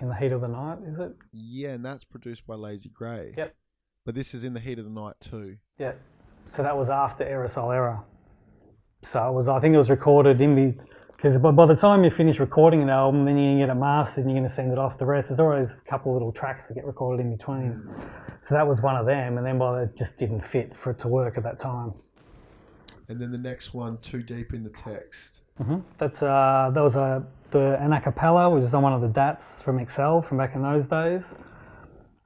In the Heat of the Night, is it? Yeah, and that's produced by Lazy Grey. Yep. But this is In the Heat of the Night too. Yeah. So that was after Aerosol Era. So I think it was recorded because by the time you finish recording an album, then you're going to get it mastered and you're going to send it off. The rest, there's always a couple of little tracks that get recorded in between. So that was one of them, and then it just didn't fit for it to work at that time. And then the next one, Too Deep in the Text. That was an a cappella, which is on one of the DATs from Excel from back in those days.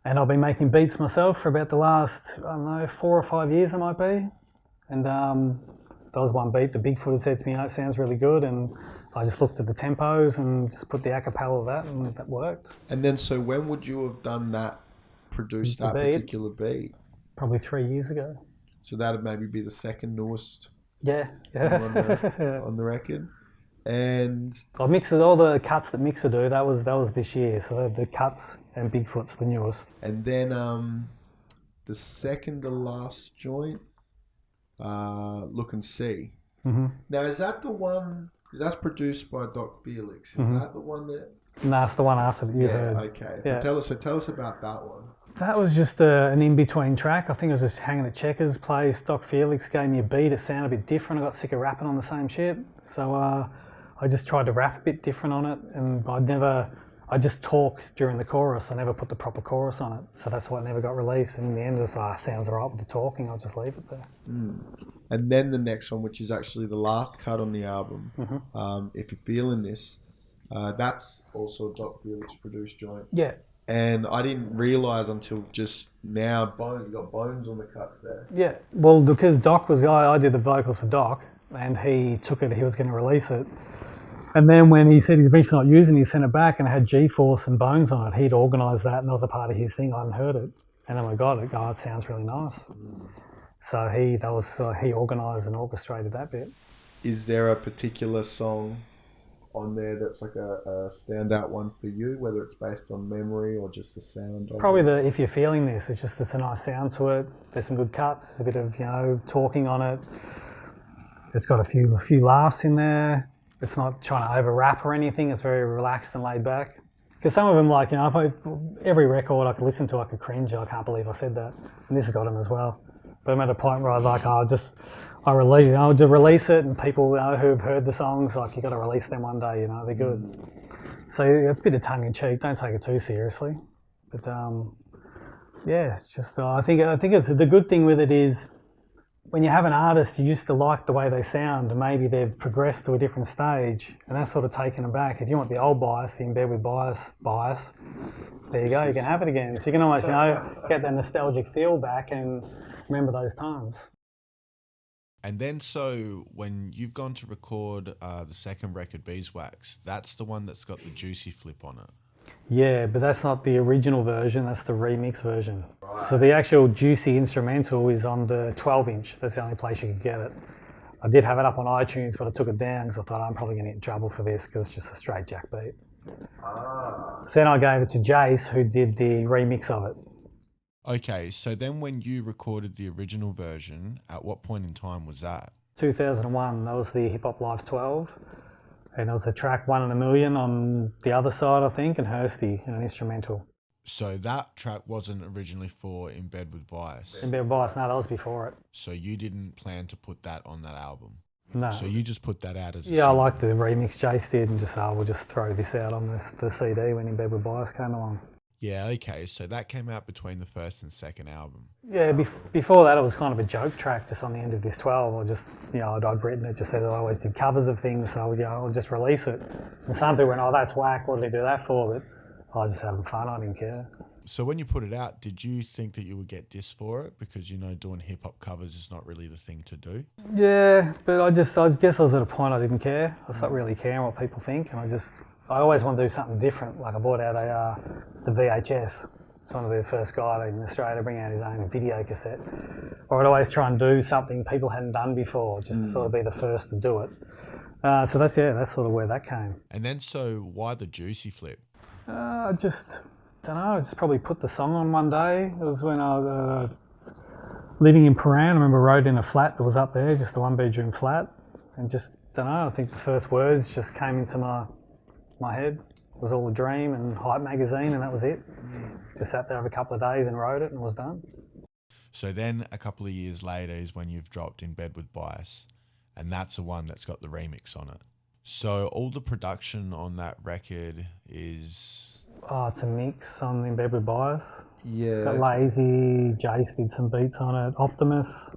And I've been making beats myself for about the last, 4 or 5 years it might be. And that was one beat. The Bigfoot had said to me, it sounds really good. And I just looked at the tempos and just put the a cappella of that, and that worked. And then, so when would you have done that, produced that particular beat? Probably 3 years ago. So that would maybe be the second newest on the record. And I mixed all the cuts that Mixer do. That was this year. So the cuts and Bigfoot's the newest. And then the second to last joint, Look and See. Mm-hmm. Now, is that the one? That's produced by Doc Felix. Is that the one that? And that's the one after that you heard. Okay. Yeah. Tell us about that one. That was just an in-between track. I think I was just hanging at Checkers place. Doc Felix gave me a beat. It sounded a bit different. I got sick of rapping on the same shit. So I just tried to rap a bit different on it. And I just talk during the chorus. I never put the proper chorus on it. So that's why it never got released. And in the end, it was like, sounds all right with the talking. I'll just leave it there. And then the next one, which is actually the last cut on the album, If You're Feeling This, that's also a Doc Felix produced joint. Yeah. And I didn't realise until just now, you got Bones on the cuts there. Yeah, well, because Doc was, I did the vocals for Doc, and he took it, he was going to release it. And then when he said he's eventually not using it, he sent it back and it had G-Force and Bones on it. He'd organised that, and that was a part of his thing. I hadn't heard it. And then I got it, it sounds really nice. So he organised and orchestrated that bit. Is there a particular song on there that's like a standout one for you, whether it's based on memory or just the sound of Probably it? If You're Feeling This, it's a nice sound to it. There's some good cuts, there's a bit of, talking on it. It's got a few laughs in there. It's not trying to over rap or anything. It's very relaxed and laid back. Because some of them, every record I could listen to, I could cringe. I can't believe I said that. And this has got them as well. But I'm at a point where I'll just release it, and people who've heard the songs, you got to release them one day. They're good. So it's a bit of tongue in cheek. Don't take it too seriously. But it's just I think it's the good thing with it is when you have an artist you used to like the way they sound, and maybe they've progressed to a different stage, and that's sort of taken them back. If you want the old bias, the In Bed with bias, there you go. You can have it again. So you can almost get that nostalgic feel back and remember those times. And then so when you've gone to record the second record, Beeswax, that's the one that's got the juicy flip on it. Yeah, but that's not the original version, that's the remix version. Right. So the actual juicy instrumental is on the 12-inch. That's the only place you can get it. I did have it up on iTunes, but I took it down because I thought I'm probably going to get in trouble for this because it's just a straight jack beat. So then I gave it to Jace, who did the remix of it. Okay, so then when you recorded the original version, at what point in time was that? 2001, that was the Hip Hop Live 12. And it was a track 1 in a Million on the other side, I think, and Hursty in an instrumental. So that track wasn't originally for In Bed with Bias? In Bed with Bias, no, that was before it. So you didn't plan to put that on that album? No. So you just put that out as a single? I liked the remix Jace did, and just, we'll just throw this out on the CD when In Bed with Bias came along. Yeah, okay, so that came out between the first and second album. Yeah, before that it was kind of a joke track just on the end of this 12. I just, I'd written it, just said I always did covers of things, so I'll just release it. And some people went, that's whack, what did he do that for? But I was just having fun, I didn't care. So when you put it out, did you think that you would get dissed for it? Because, doing hip-hop covers is not really the thing to do. Yeah, but I guess I was at a point I didn't care. I stopped really caring what people think, and I always want to do something different. Like I bought out the VHS. It's one of the first guys in Australia to bring out his own video cassette. Or I'd always try and do something people hadn't done before, just to sort of be the first to do it. So that's sort of where that came. And then so why the juicy flip? I just don't know. I just probably put the song on one day. It was when I was living in Paran. I remember I rode in a flat that was up there, just a 1-bedroom flat. And just, don't know, I think the first words just came into my head. It was all a dream and Hype magazine, and that was it. Just sat there over a couple of days and wrote it and was done. So then a couple of years later is when you've dropped In Bed with Bias, and that's the one that's got the remix on it. So all the production on that record is... Oh, it's a mix on In Bed with Bias. Yeah. It's got Lazy, Jace did some beats on it, Optimus.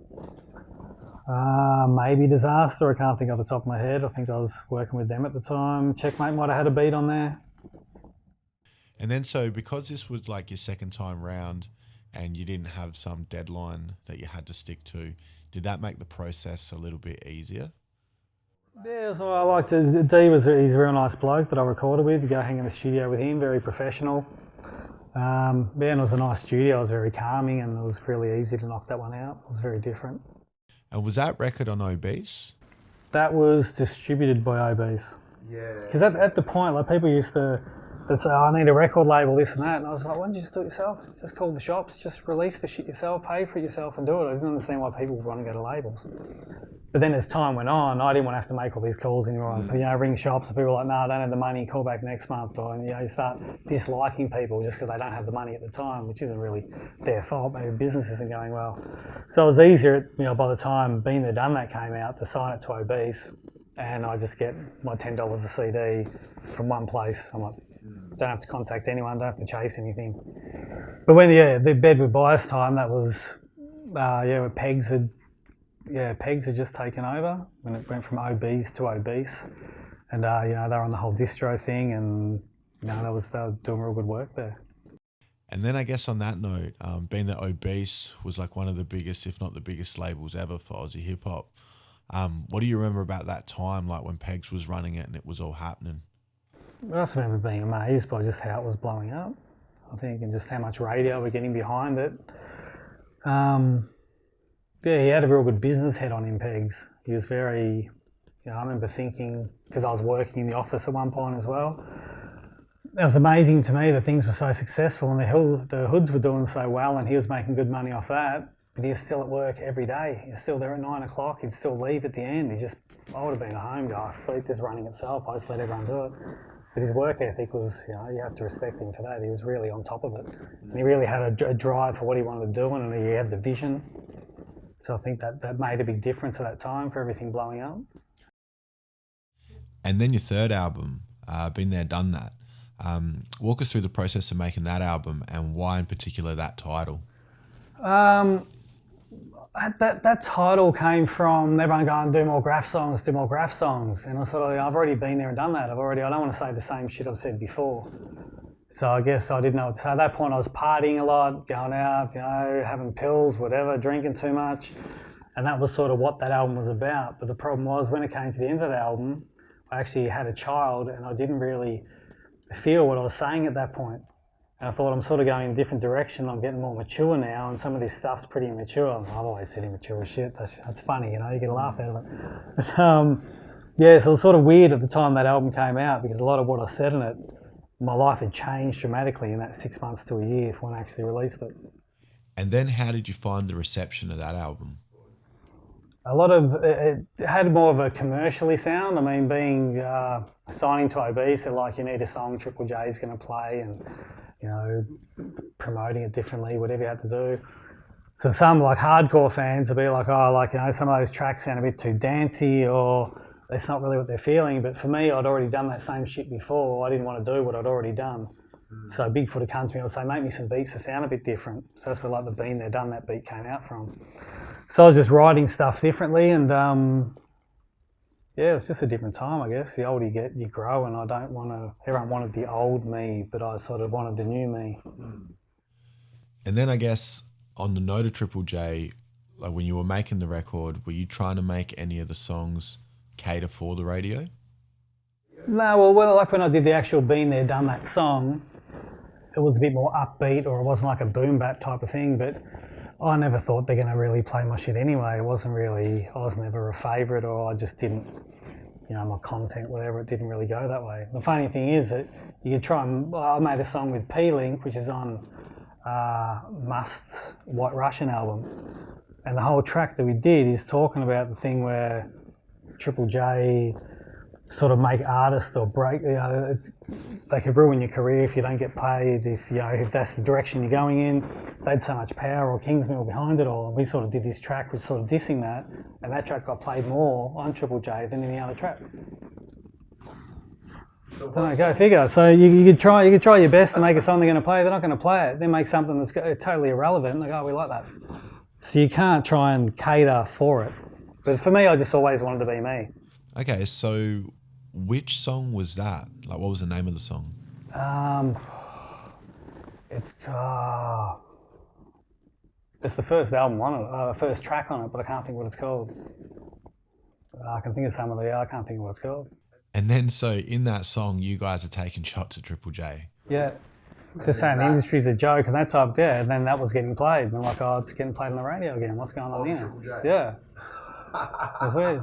Maybe Disaster, I can't think off the top of my head. I think I was working with them at the time. Checkmate might have had a beat on there. And then so because this was like your second time round and you didn't have some deadline that you had to stick to, did that make the process a little bit easier? Yeah, so I liked it. He's a real nice bloke that I recorded with. You go hang in the studio with him, very professional. And it was a nice studio. It was very calming and it was really easy to knock that one out. It was very different. And was that record on Obese? That was distributed by Obese. Yeah. Because at the point, people used to that say, I need a record label, this and that. And I was like, why don't you just do it yourself? Just call the shops, just release the shit yourself, pay for it yourself and do it. I didn't understand why people would want to go to labels. But then as time went on, I didn't want to have to make all these calls anymore. Ring shops and people were like, no, I don't have the money, call back next month. Or, you start disliking people just because they don't have the money at the time, which isn't really their fault. Maybe business isn't going well. So it was easier, by the time Been There Done That came out, to sign it to Obese. And I just get my $10 a CD from one place. I'm like, don't have to contact anyone, don't have to chase anything. But when the Bed with Bias time, that was when Pegs had just taken over when it went from Obese to Obese, and they were on the whole distro thing, and they were doing real good work there. And then I guess on that note, being that Obese was like one of the biggest, if not the biggest labels ever for Aussie hip hop, what do you remember about that time, like when Pegs was running it and it was all happening? I just remember being amazed by just how it was blowing up, I think, and just how much radio we're getting behind it. He had a real good business head on him, Pegs. He was very, I remember thinking, because I was working in the office at one point as well, it was amazing to me that things were so successful and the Hoods were doing so well and he was making good money off that, but he was still at work every day. He was still there at 9 o'clock, he'd still leave at the end. I would have been a home guy, sleep is running itself, I just let everyone do it. But his work ethic was, you have to respect him for that. He was really on top of it. And he really had a drive for what he wanted to do and he had the vision. So I think that made a big difference at that time for everything blowing up. And then your third album, Been There, Done That. Walk us through the process of making that album and why in particular that title. That title came from everyone going, do more Grafft songs. And I thought, I've already been there and done that. I don't want to say the same shit I've said before. So I guess I didn't know what to say. At that point I was partying a lot, going out, having pills, whatever, drinking too much. And that was sort of what that album was about. But the problem was when it came to the end of the album, I actually had a child and I didn't really feel what I was saying at that point. And I thought I'm sort of going in a different direction. I'm getting more mature now and some of this stuff's pretty immature. I've always said immature shit. That's funny, you get a laugh out of it. But, so it was sort of weird at the time that album came out because a lot of what I said in it, my life had changed dramatically in that 6 months to a year when I actually released it. And then how did you find the reception of that album? It had more of a commercially sound. I mean, being signing to Obese, they're like, you need a song Triple J's going to play and, promoting it differently, whatever you had to do. So some like hardcore fans will be like, some of those tracks sound a bit too dancey or that's not really what they're feeling. But for me, I'd already done that same shit before. I didn't want to do what I'd already done. So Bigfoot would come to me and say, make me some beats that sound a bit different. So that's where like the Been There Done That beat came out from. So I was just writing stuff differently and it was just a different time, I guess. The older you get, you grow, and everyone wanted the old me, but I sort of wanted the new me. And then I guess on the note of Triple J, like when you were making the record, were you trying to make any of the songs cater for the radio? No, well, like when I did the actual Been There, Done That song, it was a bit more upbeat, or it wasn't like a boom bap type of thing, but I never thought they're going to really play my shit anyway. I was never a favourite, or I just didn't, my content, whatever, it didn't really go that way. The funny thing is that you could try I made a song with P-Link, which is on Must's White Russian album, and the whole track that we did is talking about the thing where Triple J sort of make artists or break, they could ruin your career if you don't get paid, if that's the direction you're going in. They had so much power or Kingsmill behind it all, and we sort of did this track which sort of dissing that, and that track got played more on Triple J than any other track. Go figure. So you could try your best to make a song they're going to play. They're not going to play it. Then make something that's totally irrelevant. And they go, we like that. So you can't try and cater for it. But for me, I just always wanted to be me. Okay, so which song was that? Like, what was the name of the song? It's the first album on it, first track on it, but I can't think what it's called. I can think of some of I can't think of what it's called. And then, so in that song, you guys are taking shots at Triple J. Yeah, just saying the industry's a joke and that type of, and then that was getting played. And I'm like, it's getting played on the radio again. What's going on here? Yeah. was weird.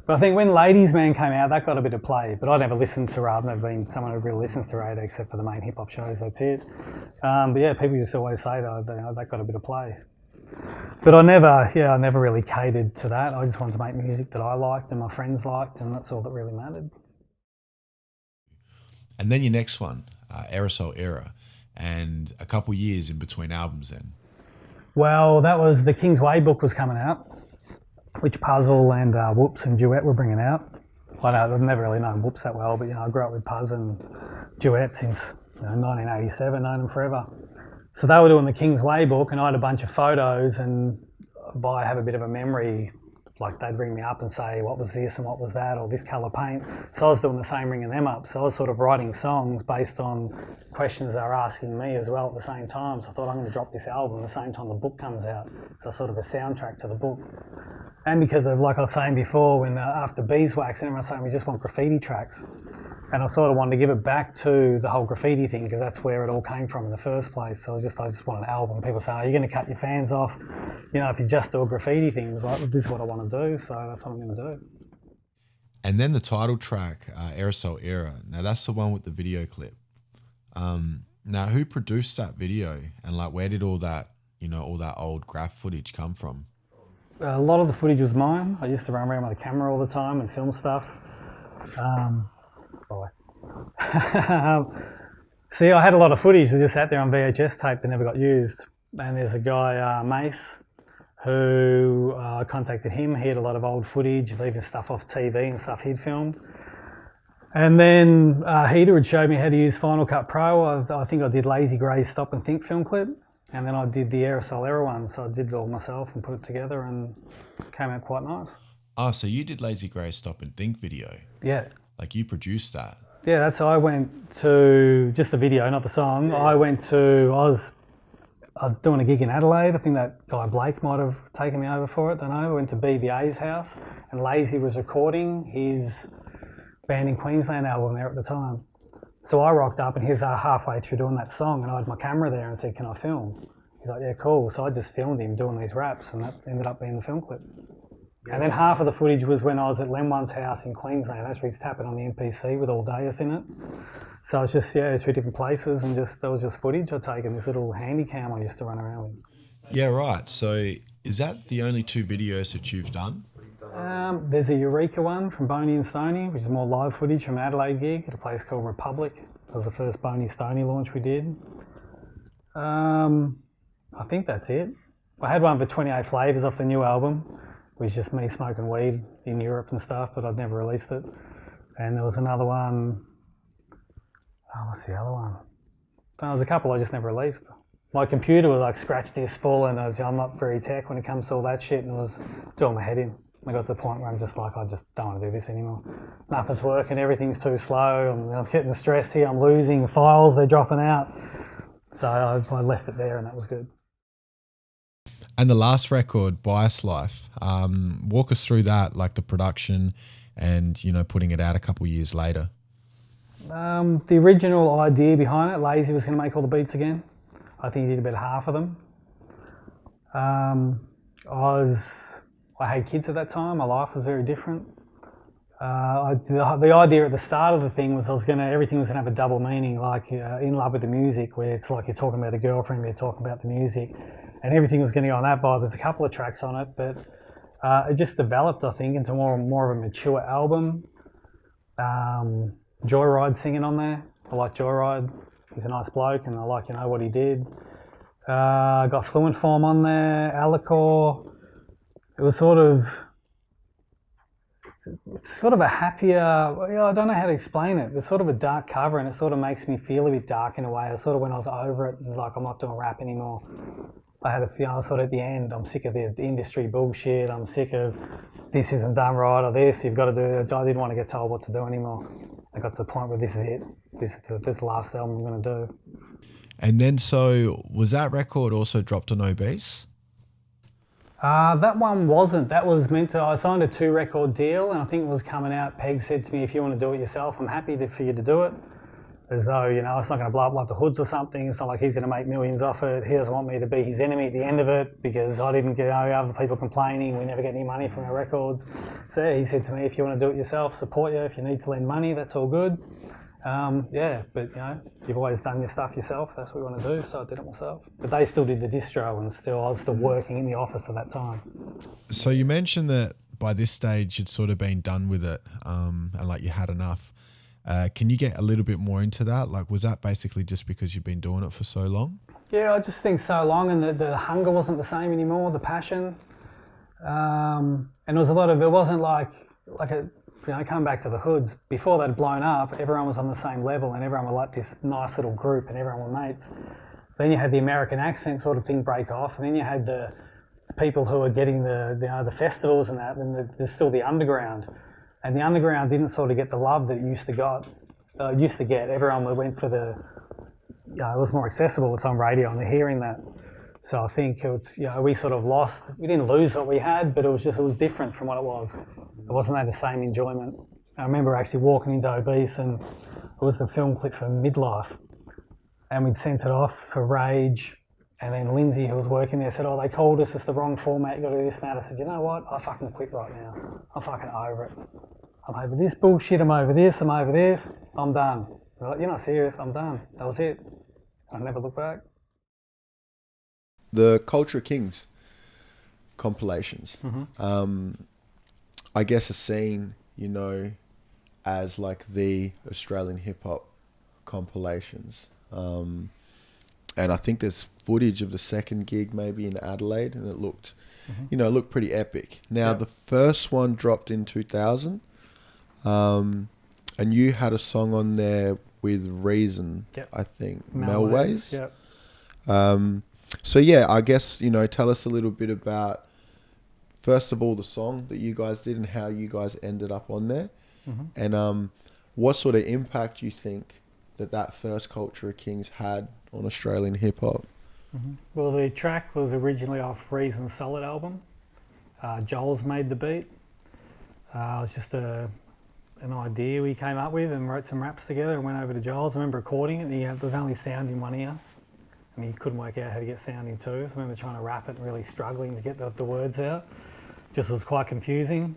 But I think when Ladies Man came out, that got a bit of play. But I never listened to I've never been someone who really listens to radio except for the main hip hop shows. That's it. But yeah, people just always say that got a bit of play. But I never really catered to that. I just wanted to make music that I liked and my friends liked, and that's all that really mattered. And then your next one, Aerosol Era, and a couple years in between albums then. Well, that was the Kingsway book was coming out, which Puzzle and Whoops and Duet were bringing out. I've never really known Whoops that well, but I grew up with Puzz and Duet since 1987, known them forever. So they were doing the Kingsway book, and I had a bunch of photos, and I have a bit of a memory, like they'd ring me up and say, what was this and what was that, or this colour paint. So I was doing the same, ringing them up. So I was sort of writing songs based on questions they were asking me as well at the same time. So I thought, I'm going to drop this album at the same time the book comes out. So sort of a soundtrack to the book. And because of, like I was saying before, when after Beeswax, everyone was saying we just want graffiti tracks. And I sort of wanted to give it back to the whole graffiti thing, because that's where it all came from in the first place. So I just want an album. People say, are you going to cut your fans off? If you just do a graffiti thing. It was like, this is what I want to do, so that's what I'm going to do. And then the title track, Aerosol Era. Now that's the one with the video clip. Now who produced that video, and like where did all that old graph footage come from? A lot of the footage was mine. I used to run around with a camera all the time and film stuff. See, I had a lot of footage that just sat there on VHS tape that never got used. And there's a guy, Mace, who I contacted him. He had a lot of old footage, even stuff off TV and stuff he'd filmed. And then Heater had showed me how to use Final Cut Pro. I think I did Lazy Grey's Stop and Think film clip. And then I did the Aerosol Era one. So I did it all myself and put it together, and it came out quite nice. Oh, so you did Lazy Grey's Stop and Think video? Yeah. Like you produced that? Yeah, that's how I went to, just the video, not the song. Yeah. I was doing a gig in Adelaide. I think that guy Blake might have taken me over for it, don't know. I went to BVA's house, and Lazy was recording his Band in Queensland album there at the time. So I rocked up, and he's halfway through doing that song, and I had my camera there and said, can I film? He's like, yeah, cool. So I just filmed him doing these raps, and that ended up being the film clip. And then half of the footage was when I was at Len One's house in Queensland. That's where he's tapping on the MPC with all Deus in it. So it's just, 2 different places, and there was just footage I'd taken, this little handy cam I used to run around with. Yeah, right. So is that the only 2 videos that you've done? There's a Eureka one from Boney and Stoney, which is more live footage from an Adelaide gig at a place called Republic. It was the first Boney Stoney launch we did. I think that's it. I had one for 28 Flavours off the new album, which is just me smoking weed in Europe and stuff, but I'd never released it. And there was another one, what's the other one? There was a couple I just never released. My computer was like scratch disk full, and I'm not very tech when it comes to all that shit, and it was doing my head in. I got to the point where I'm just like, I just don't want to do this anymore. Nothing's working, everything's too slow, I'm getting stressed here, I'm losing files, they're dropping out. So I left it there, and that was good. And the last record, Bias Life, walk us through that, like the production and, putting it out a couple years later. The original idea behind it, Lazy was going to make all the beats again. I think he did about half of them. I had kids at that time. My life was very different. The idea at the start of the thing was everything was going to have a double meaning, like In Love with the Music, where it's like you're talking about a girlfriend, you're talking about the music, and everything was going to go on that vibe. There's a couple of tracks on it, but it just developed, I think, into more of a mature album. Joyride singing on there. I like Joyride. He's a nice bloke, and I like what he did. Got Fluent Form on there. Alacor. It was sort of a happier, I don't know how to explain it. It's sort of a dark cover, and it sort of makes me feel a bit dark in a way. It's sort of when I was over it, and like I'm not doing rap anymore. I had a feeling sort of at the end, I'm sick of the industry bullshit. I'm sick of this isn't done right, or this, you've got to do it. I didn't want to get told what to do anymore. I got to the point where this is it. This is the last album I'm going to do. And then, so was that record also dropped on Obese? That one wasn't. That was meant to, I signed a 2-record deal, and I think it was coming out. Peg said to me, if you want to do it yourself, I'm happy for you to do it. as though, you know, it's not going to blow up like the Hoods or something. It's not like he's going to make millions off it. He doesn't want me to be his enemy at the end of it because I didn't get other people complaining. We never get any money from our records. So yeah, he said to me, if you want to do it yourself, support you. If you need to lend money, that's all good. Yeah, but you know, you've always done your stuff yourself. That's what you want to do. So I did it myself. But they still did the distro, and I was still working in the office at that time. So you mentioned that by this stage you'd sort of been done with it, and like you had enough. Can you get a little bit more into that? Like, was that basically just because you've been doing it for so long? Yeah, I just think so long, and the hunger wasn't the same anymore, the passion. And there was a lot of, it wasn't like a, you know, coming back to the Hoods, before they'd blown up, everyone was on the same level and everyone was like this nice little group and everyone were mates. Then you had the American accent sort of thing break off, and then you had the people who were getting the festivals and that, and there's still the underground. And the underground didn't sort of get the love that it used to get. Everyone went for the, you know, it was more accessible. It's on radio and they're hearing that. So I think it's, you know, we sort of lost. We didn't lose what we had, but it was different from what it was. It wasn't the same enjoyment. I remember actually walking into Obese, and it was the film clip for Midlife, and we'd sent it off for Rage. And then Lindsay, who was working there, said, "Oh, they called us. It's the wrong format. You got to do this and that." I said, "You know what? I fucking quit right now. I'm fucking over it. I'm over this bullshit. I'm over this. I'm over this. I'm done." They're like, "You're not serious. I'm done." That was it. I never looked back. The Culture Kings compilations. I guess a scene, you know, as like the Australian hip hop compilations. And I think there's footage of the second gig maybe in Adelaide, and it looked, you know, it looked pretty epic. Now, the first one dropped in 2000, and you had a song on there with Reason, I think, Melways. So yeah, I guess, you know, tell us a little bit about, first of all, the song that you guys did and how you guys ended up on there, and what sort of impact you think that first Culture of Kings had on Australian hip hop. Well, the track was originally off Reason's Solid album. Joel's made the beat. It was just an idea we came up with and wrote some raps together and went over to Joel's. I remember recording it, and there was only sound in one ear, and he couldn't work out how to get sound in two. So I remember trying to rap it and really struggling to get the words out. Just was quite confusing.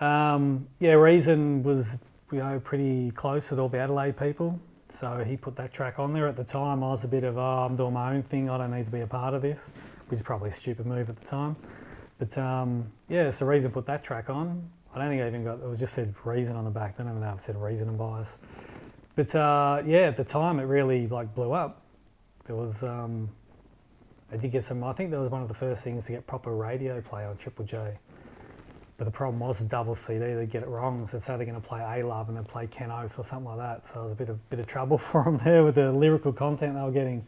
Yeah, Reason was, you know, pretty close with all the Adelaide people. So he put that track on there. At the time, I was a bit of, I'm doing my own thing. I don't need to be a part of this, which is probably a stupid move at the time. But yeah, so Reason put that track on. I don't think I even got, it was just said Reason on the back. I don't even know if it said Reason and Bias. But yeah, at the time, it really like blew up. There was, I did get some, I think that was one of the first things to get proper radio play on Triple J. But the problem was the double CD, they'd get it wrong. So say they're going to play A-Love and then play Ken Oath or something like that. So it was a bit of trouble for them there with the lyrical content they were getting.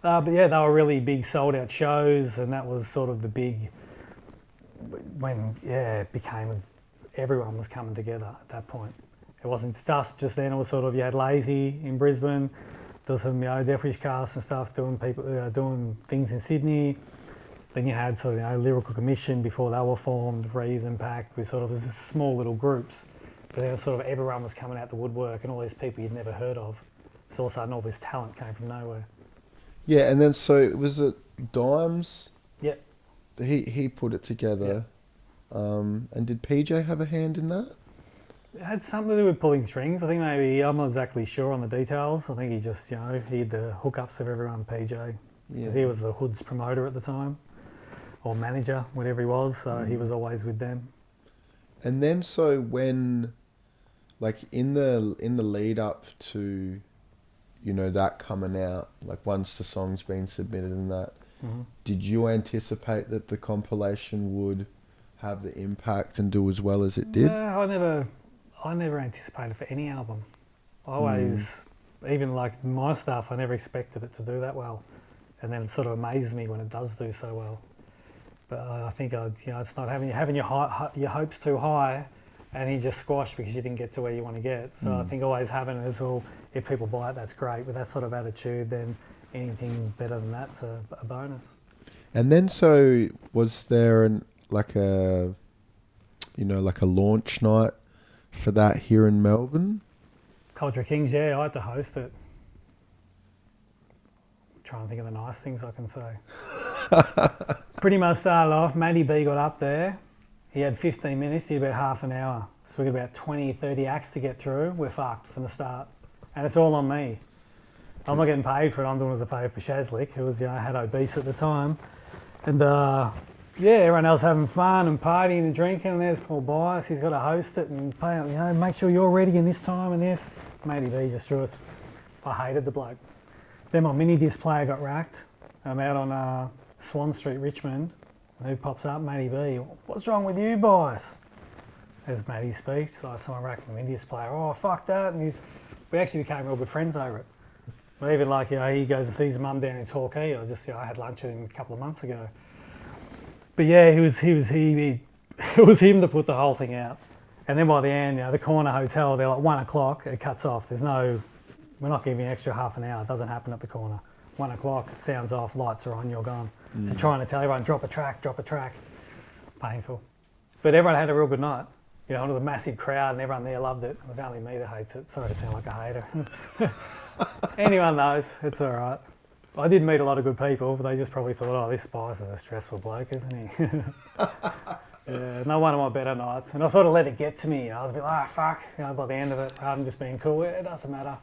But yeah, they were really big sold out shows, and that was sort of the big, when, yeah, it became, everyone was coming together at that point. It wasn't just then, it was sort of, you had Lazy in Brisbane, there was some, you know, Death Wish cast and stuff, doing things in Sydney. Then you had sort of, you know, Lyrical Commission before they were formed, Reason Pact, we sort of just small little groups. But then sort of everyone was coming out the woodwork, and all these people you'd never heard of. So all of a sudden all this talent came from nowhere. Yeah, and then so was it Dimes? Yeah. He put it together. Yeah. And did PJ have a hand in that? It had something to do with pulling strings. I think maybe, I'm not exactly sure on the details. I think he just, you know, he had the hookups of everyone, PJ. Because he was the Hoods promoter at the time. Or manager, whatever he was, so he was always with them. And then so when, like in the lead up to, you know, that coming out, like once the song's been submitted and that, did you anticipate that the compilation would have the impact and do as well as it did? No, I never anticipated for any album. I always, even like my stuff, I never expected it to do that well. And then it sort of amazes me when it does do so well. But I think, you know, it's not having your hopes too high and you just squash because you didn't get to where you want to get. So I think always having it as well, if people buy it, that's great. With that sort of attitude, then anything better than that's a bonus. And then so was there like a launch night for that here in Melbourne? Culture Kings, yeah, I had to host it. trying to think of the nice things I can say. Pretty much started off, Matty B got up there. He had 15 minutes, he had about half an hour. So we got about 20, 30 acts to get through. We're fucked from the start. And it's all on me. I'm not getting paid for it, I'm doing it as a favour for Shazlik, who was, had obese at the time. And everyone else having fun and partying and drinking, and there's Paul Bias, he's got to host it and pay, make sure you're ready in this time and this. Matty B just threw it. I hated the bloke. Then my mini disc player got racked. I'm out on Swan Street, Richmond. And who pops up? Matty B. What's wrong with you, boys? As Matty speaks, so someone racked my mini disc player. Oh, fuck that. And we actually became real good friends over it. But even like, he goes and sees his mum down in Torquay. I had lunch with him a couple of months ago. But yeah, it was him to put the whole thing out. And then by the end, the corner hotel, they're like 1 o'clock, it cuts off. We're not giving you an extra half an hour. It doesn't happen at the corner. 1 o'clock, sounds off, lights are on, you're gone. So trying to tell everyone, drop a track. Painful. But everyone had a real good night. It was a massive crowd and everyone there loved it. It was only me that hates it. Sorry to sound like a hater. Anyone knows, it's all right. I did meet a lot of good people, but they just probably thought, oh, this Spice is a stressful bloke, isn't he? Yeah, no one of my better nights. And I sort of let it get to me. I was a bit like, fuck, by the end of it, rather than just being cool, it doesn't matter.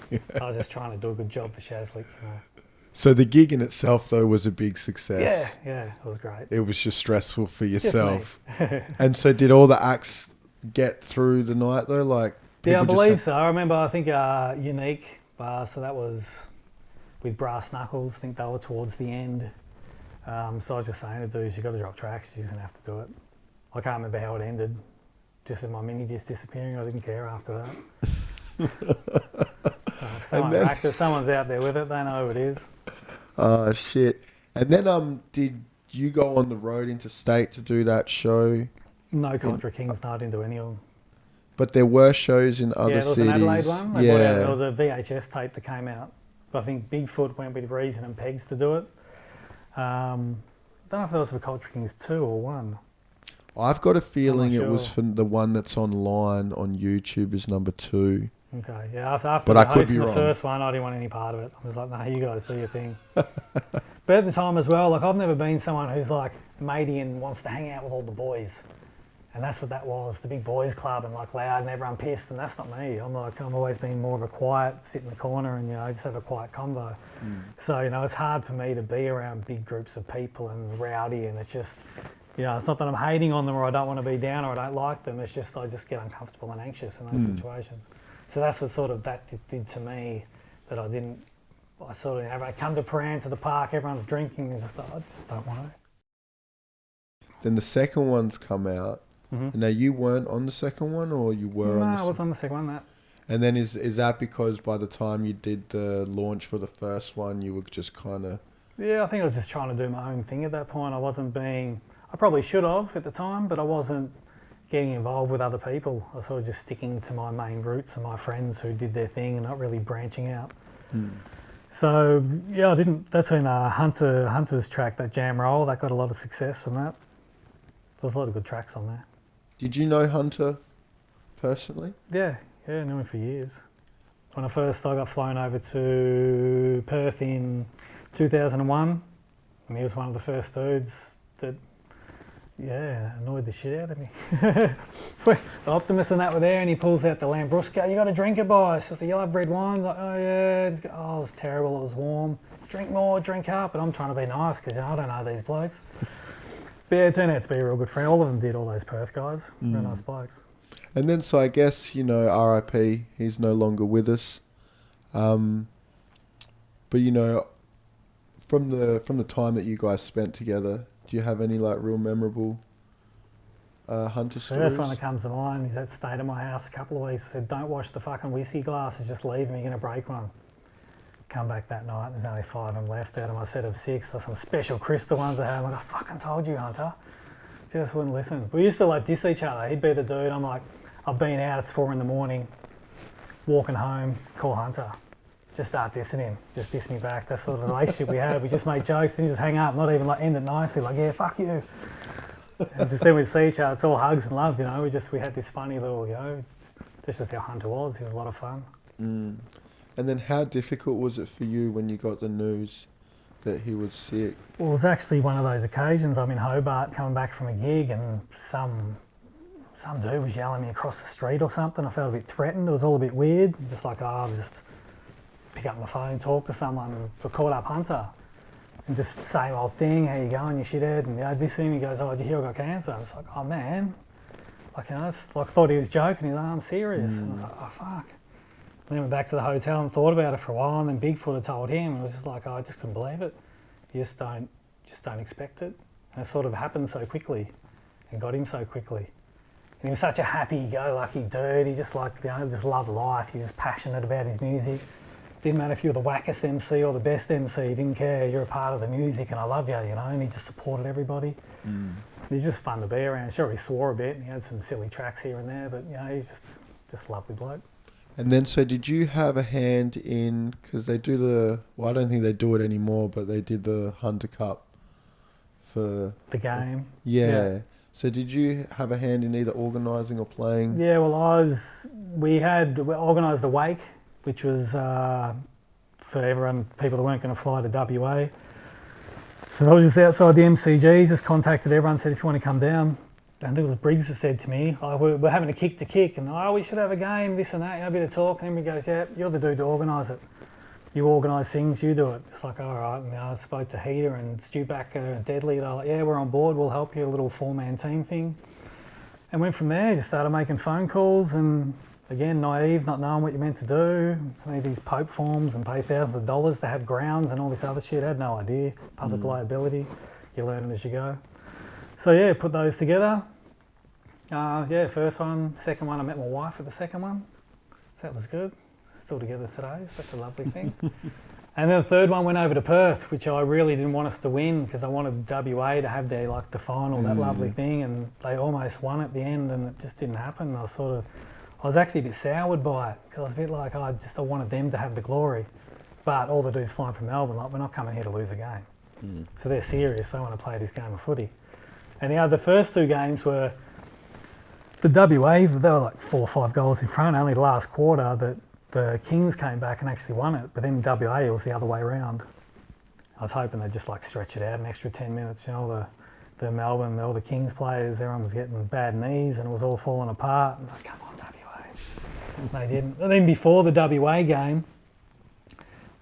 Yeah. I was just trying to do a good job for Shazlik. So the gig in itself, though, was a big success. Yeah, it was great. It was just stressful for yourself. And so did all the acts get through the night, though? Yeah, I believe so. I remember, I think Unique, so that was with Brass Knuckles. I think they were towards the end. So I was just saying to dudes, you've got to drop tracks, you're just going to have to do it. I can't remember how it ended. Just in my mini disc disappearing, I didn't care after that. Someone's out there with it, they know who it is. Oh, shit. And then did you go on the road interstate to do that show? No, Contra Kings, not into any of them. But there were shows in other cities. Yeah, there was an Adelaide one. There was a VHS tape that came out. But I think Bigfoot went with Reason and Pegs to do it. I don't know if that was for Culture Kings 2 or 1. I've got a feeling it was from the one that's online on YouTube is number 2. Okay, yeah. After but I could be wrong. The first one, I didn't want any part of it. I was like, no, you guys do your thing. But at the time as well, I've never been someone who's matey and wants to hang out with all the boys. And that's what that was, the big boys club and loud and everyone pissed, and that's not me. I've always been more of a quiet, sit in the corner and just have a quiet convo. So it's hard for me to be around big groups of people and rowdy, and it's just, it's not that I'm hating on them or I don't want to be down or I don't like them, it's just I just get uncomfortable and anxious in those situations. So that's what sort of that did to me, that I come to Paran, to the park, everyone's drinking, and I just don't want to. Then the second one's come out. Mm-hmm. Now you weren't on the second one, or you were? No, I was on the second one. And then is that because by the time you did the launch for the first one, you were just kind of? Yeah, I think I was just trying to do my own thing at that point. I probably should have at the time, but I wasn't getting involved with other people. I was sort of just sticking to my main roots and my friends who did their thing and not really branching out. So yeah, I didn't. That's when Hunter's track, that Jam Roll, that got a lot of success from that. There was a lot of good tracks on there. Did you know Hunter personally? Yeah, I knew him for years. When I got flown over to Perth in 2001, and he was one of the first dudes that, annoyed the shit out of me. The Optimus and that were there, and he pulls out the Lambrusco. You got to drink it, boys. It's the yellow red wine. Like, oh yeah. It was terrible. It was warm. Drink more, drink up. But I'm trying to be nice because I don't know these blokes. But yeah, it turned out to be a real good friend. All of them did, all those Perth guys. Real nice blokes. And then, so I guess, RIP, he's no longer with us. But, from the time that you guys spent together, do you have any, real memorable Hunter stories? The first one that comes to mind is that stayed at my house a couple of weeks. I said, don't wash the fucking whiskey glasses, just leave them, you're going to break one. Come back that night, there's only 5 of them left out of my set of 6. There's some special crystal ones I had. I'm like, I fucking told you, Hunter. Just wouldn't listen. We used to diss each other. He'd be the dude. I'm like, I've been out, it's 4 a.m, walking home, call Hunter. Just start dissing him. Just diss me back. That's sort of the relationship we had. We just make jokes and just hang up, not even end it nicely, yeah, fuck you. And just then we'd see each other, it's all hugs and love, We had this funny little, this is how Hunter was. He was a lot of fun. And then how difficult was it for you when you got the news that he was sick? Well, it was actually one of those occasions. I'm in Hobart coming back from a gig and some dude was yelling at me across the street or something. I felt a bit threatened. It was all a bit weird. Just like, I was just pick up my phone, talk to someone, and called up Hunter. And just same old thing, how you going, you shithead? And this thing, he goes, oh, did you hear I got cancer? I was like, oh man. Like, I thought he was joking. He's like, I'm serious. And I was like, oh fuck. Then went back to the hotel and thought about it for a while, and then Bigfoot had told him, and it was just like, I just couldn't believe it. You just don't expect it. And it sort of happened so quickly and got him so quickly. And he was such a happy-go-lucky dude. He just just loved life. He was just passionate about his music. Didn't matter if you were the wackest MC or the best MC, he didn't care. You're a part of the music and I love you, and he just supported everybody. He was just fun to be around. Sure, he swore a bit and he had some silly tracks here and there, but he's just a lovely bloke. And then, so did you have a hand in, because they do I don't think they do it anymore, but they did the Hunter Cup for... The game. Yeah. So did you have a hand in either organising or playing? Yeah, well, we organised the wake, which was for people that weren't going to fly to WA. So I was just outside the MCG, just contacted everyone, said if you want to come down. And it was Briggs that said to me, oh, we're having a kick to kick, and we should have a game, this and that, a bit of talk. And he goes, yeah, you're the dude to organise it. You organise things, you do it. It's like, all right. And I spoke to Heater and Stu Backer and Deadly. They're like, yeah, we're on board, we'll help you, a little 4-man team thing. And went from there, just started making phone calls, and again, naive, not knowing what you're meant to do. Made these Pope forms and pay thousands of dollars to have grounds and all this other shit. I had no idea. Public liability, you learn it as you go. So yeah, put those together. First one, second one, I met my wife at the second one. So that was good. Still together today, so that's a lovely thing. And then the third one went over to Perth, which I really didn't want us to win because I wanted WA to have their the final, that lovely thing, and they almost won at the end and it just didn't happen. I was actually a bit soured by it because I was a bit like, I wanted them to have the glory. But all the dudes flying from Melbourne, we're not coming here to lose a game. So they're serious, they want to play this game of footy. And the first two games were the WA, they were like 4 or 5 goals in front. Only the last quarter that the Kings came back and actually won it. But then WA, it was the other way around. I was hoping they'd just stretch it out an extra 10 minutes. The Melbourne, all the Kings players, everyone was getting bad knees and it was all falling apart. And come on, WA. They didn't. And then before the WA game,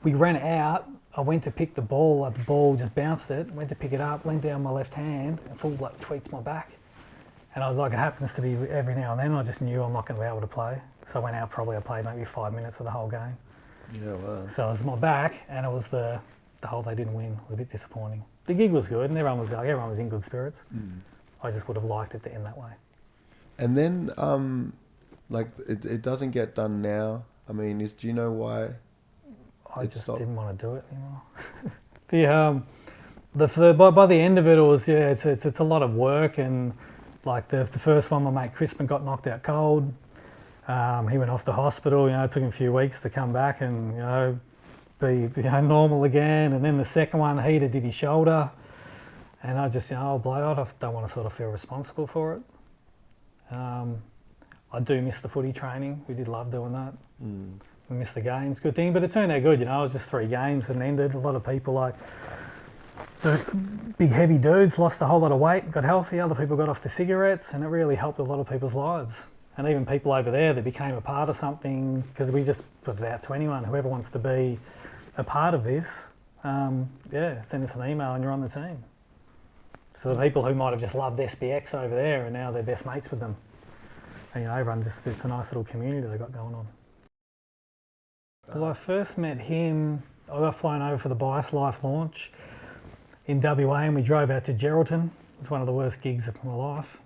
we ran out. I went to pick the ball just bounced it, went to pick it up, leaned down my left hand and full tweaked my back. And I was like, it happens to be every now and then, I just knew I'm not going to be able to play. So I went out, I played maybe 5 minutes of the whole game. Yeah, wow. So it was my back, and it was the whole they didn't win. It was a bit disappointing. The gig was good, and everyone was in good spirits. I just would have liked it to end that way. And then, it doesn't get done now. I mean, do you know why? I just didn't want to do it anymore. By the end of it, it's a lot of work, and the first one, my mate Crispin got knocked out cold. He went off to hospital. It took him a few weeks to come back and be normal again. And then the second one, Heater did his shoulder, and I just I don't want to sort of feel responsible for it. I do miss the footy training. We did love doing that. We missed the games, good thing, but it turned out good. It was just 3 games and ended. A lot of people the big heavy dudes lost a whole lot of weight, got healthy. Other people got off the cigarettes, and it really helped a lot of people's lives. And even people over there that became a part of something, because we just put it out to anyone, whoever wants to be a part of this, send us an email and you're on the team. So the people who might have just loved SBX over there are now they're best mates with them. And everyone it's a nice little community they got going on. Well, I first met him, I got flown over for the Bias Life launch in WA, and we drove out to Geraldton. It was one of the worst gigs of my life.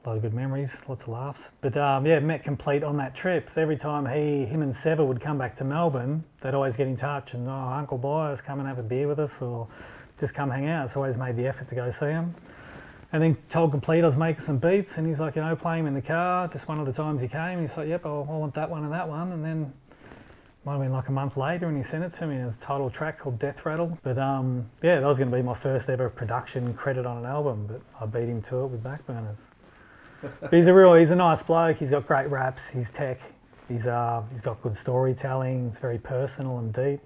A lot of good memories, lots of laughs. But met Complete on that trip. So every time him and Sever would come back to Melbourne, they'd always get in touch and, Uncle Bias, come and have a beer with us, or just come hang out. So I always made the effort to go see him. And then told Complete I was making some beats, and he's like, playing him in the car. Just one of the times he came, he's like, yep, I want that one and that one. And then might have been a month later, and he sent it to me as a title track called Death Rattle. But that was going to be my first ever production credit on an album, but I beat him to it with Backburners. But he's a nice bloke. He's got great raps. He's tech. He's got good storytelling. It's very personal and deep.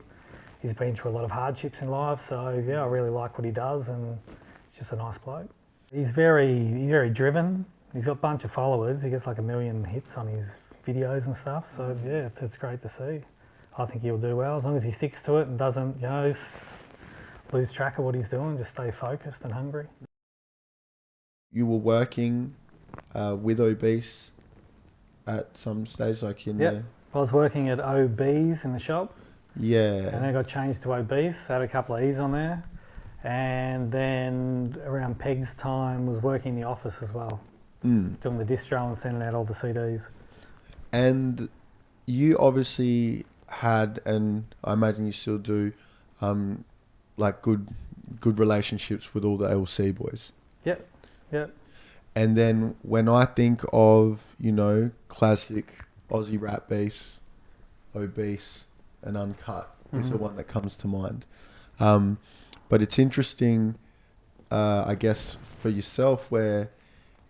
He's been through a lot of hardships in life, so yeah, I really like what he does, and he's just a nice bloke. He's very driven. He's got a bunch of followers. He gets like 1 million hits on his videos and stuff. So yeah, it's great to see. I think he'll do well as long as he sticks to it and doesn't, lose track of what he's doing. Just stay focused and hungry. You were working with Obese at some stage, like in I was working at Obese in the shop. Yeah. And then I got changed to Obese, had a couple of E's on there. And then around Peg's time was working in the office as well, doing the distro and sending out all the CDs. And you obviously had, and I imagine you still do, like good relationships with all the LC boys. Yep. And then when I think of, classic Aussie rap beefs, Obese and Unkut is the one that comes to mind. But it's interesting, I guess, for yourself, where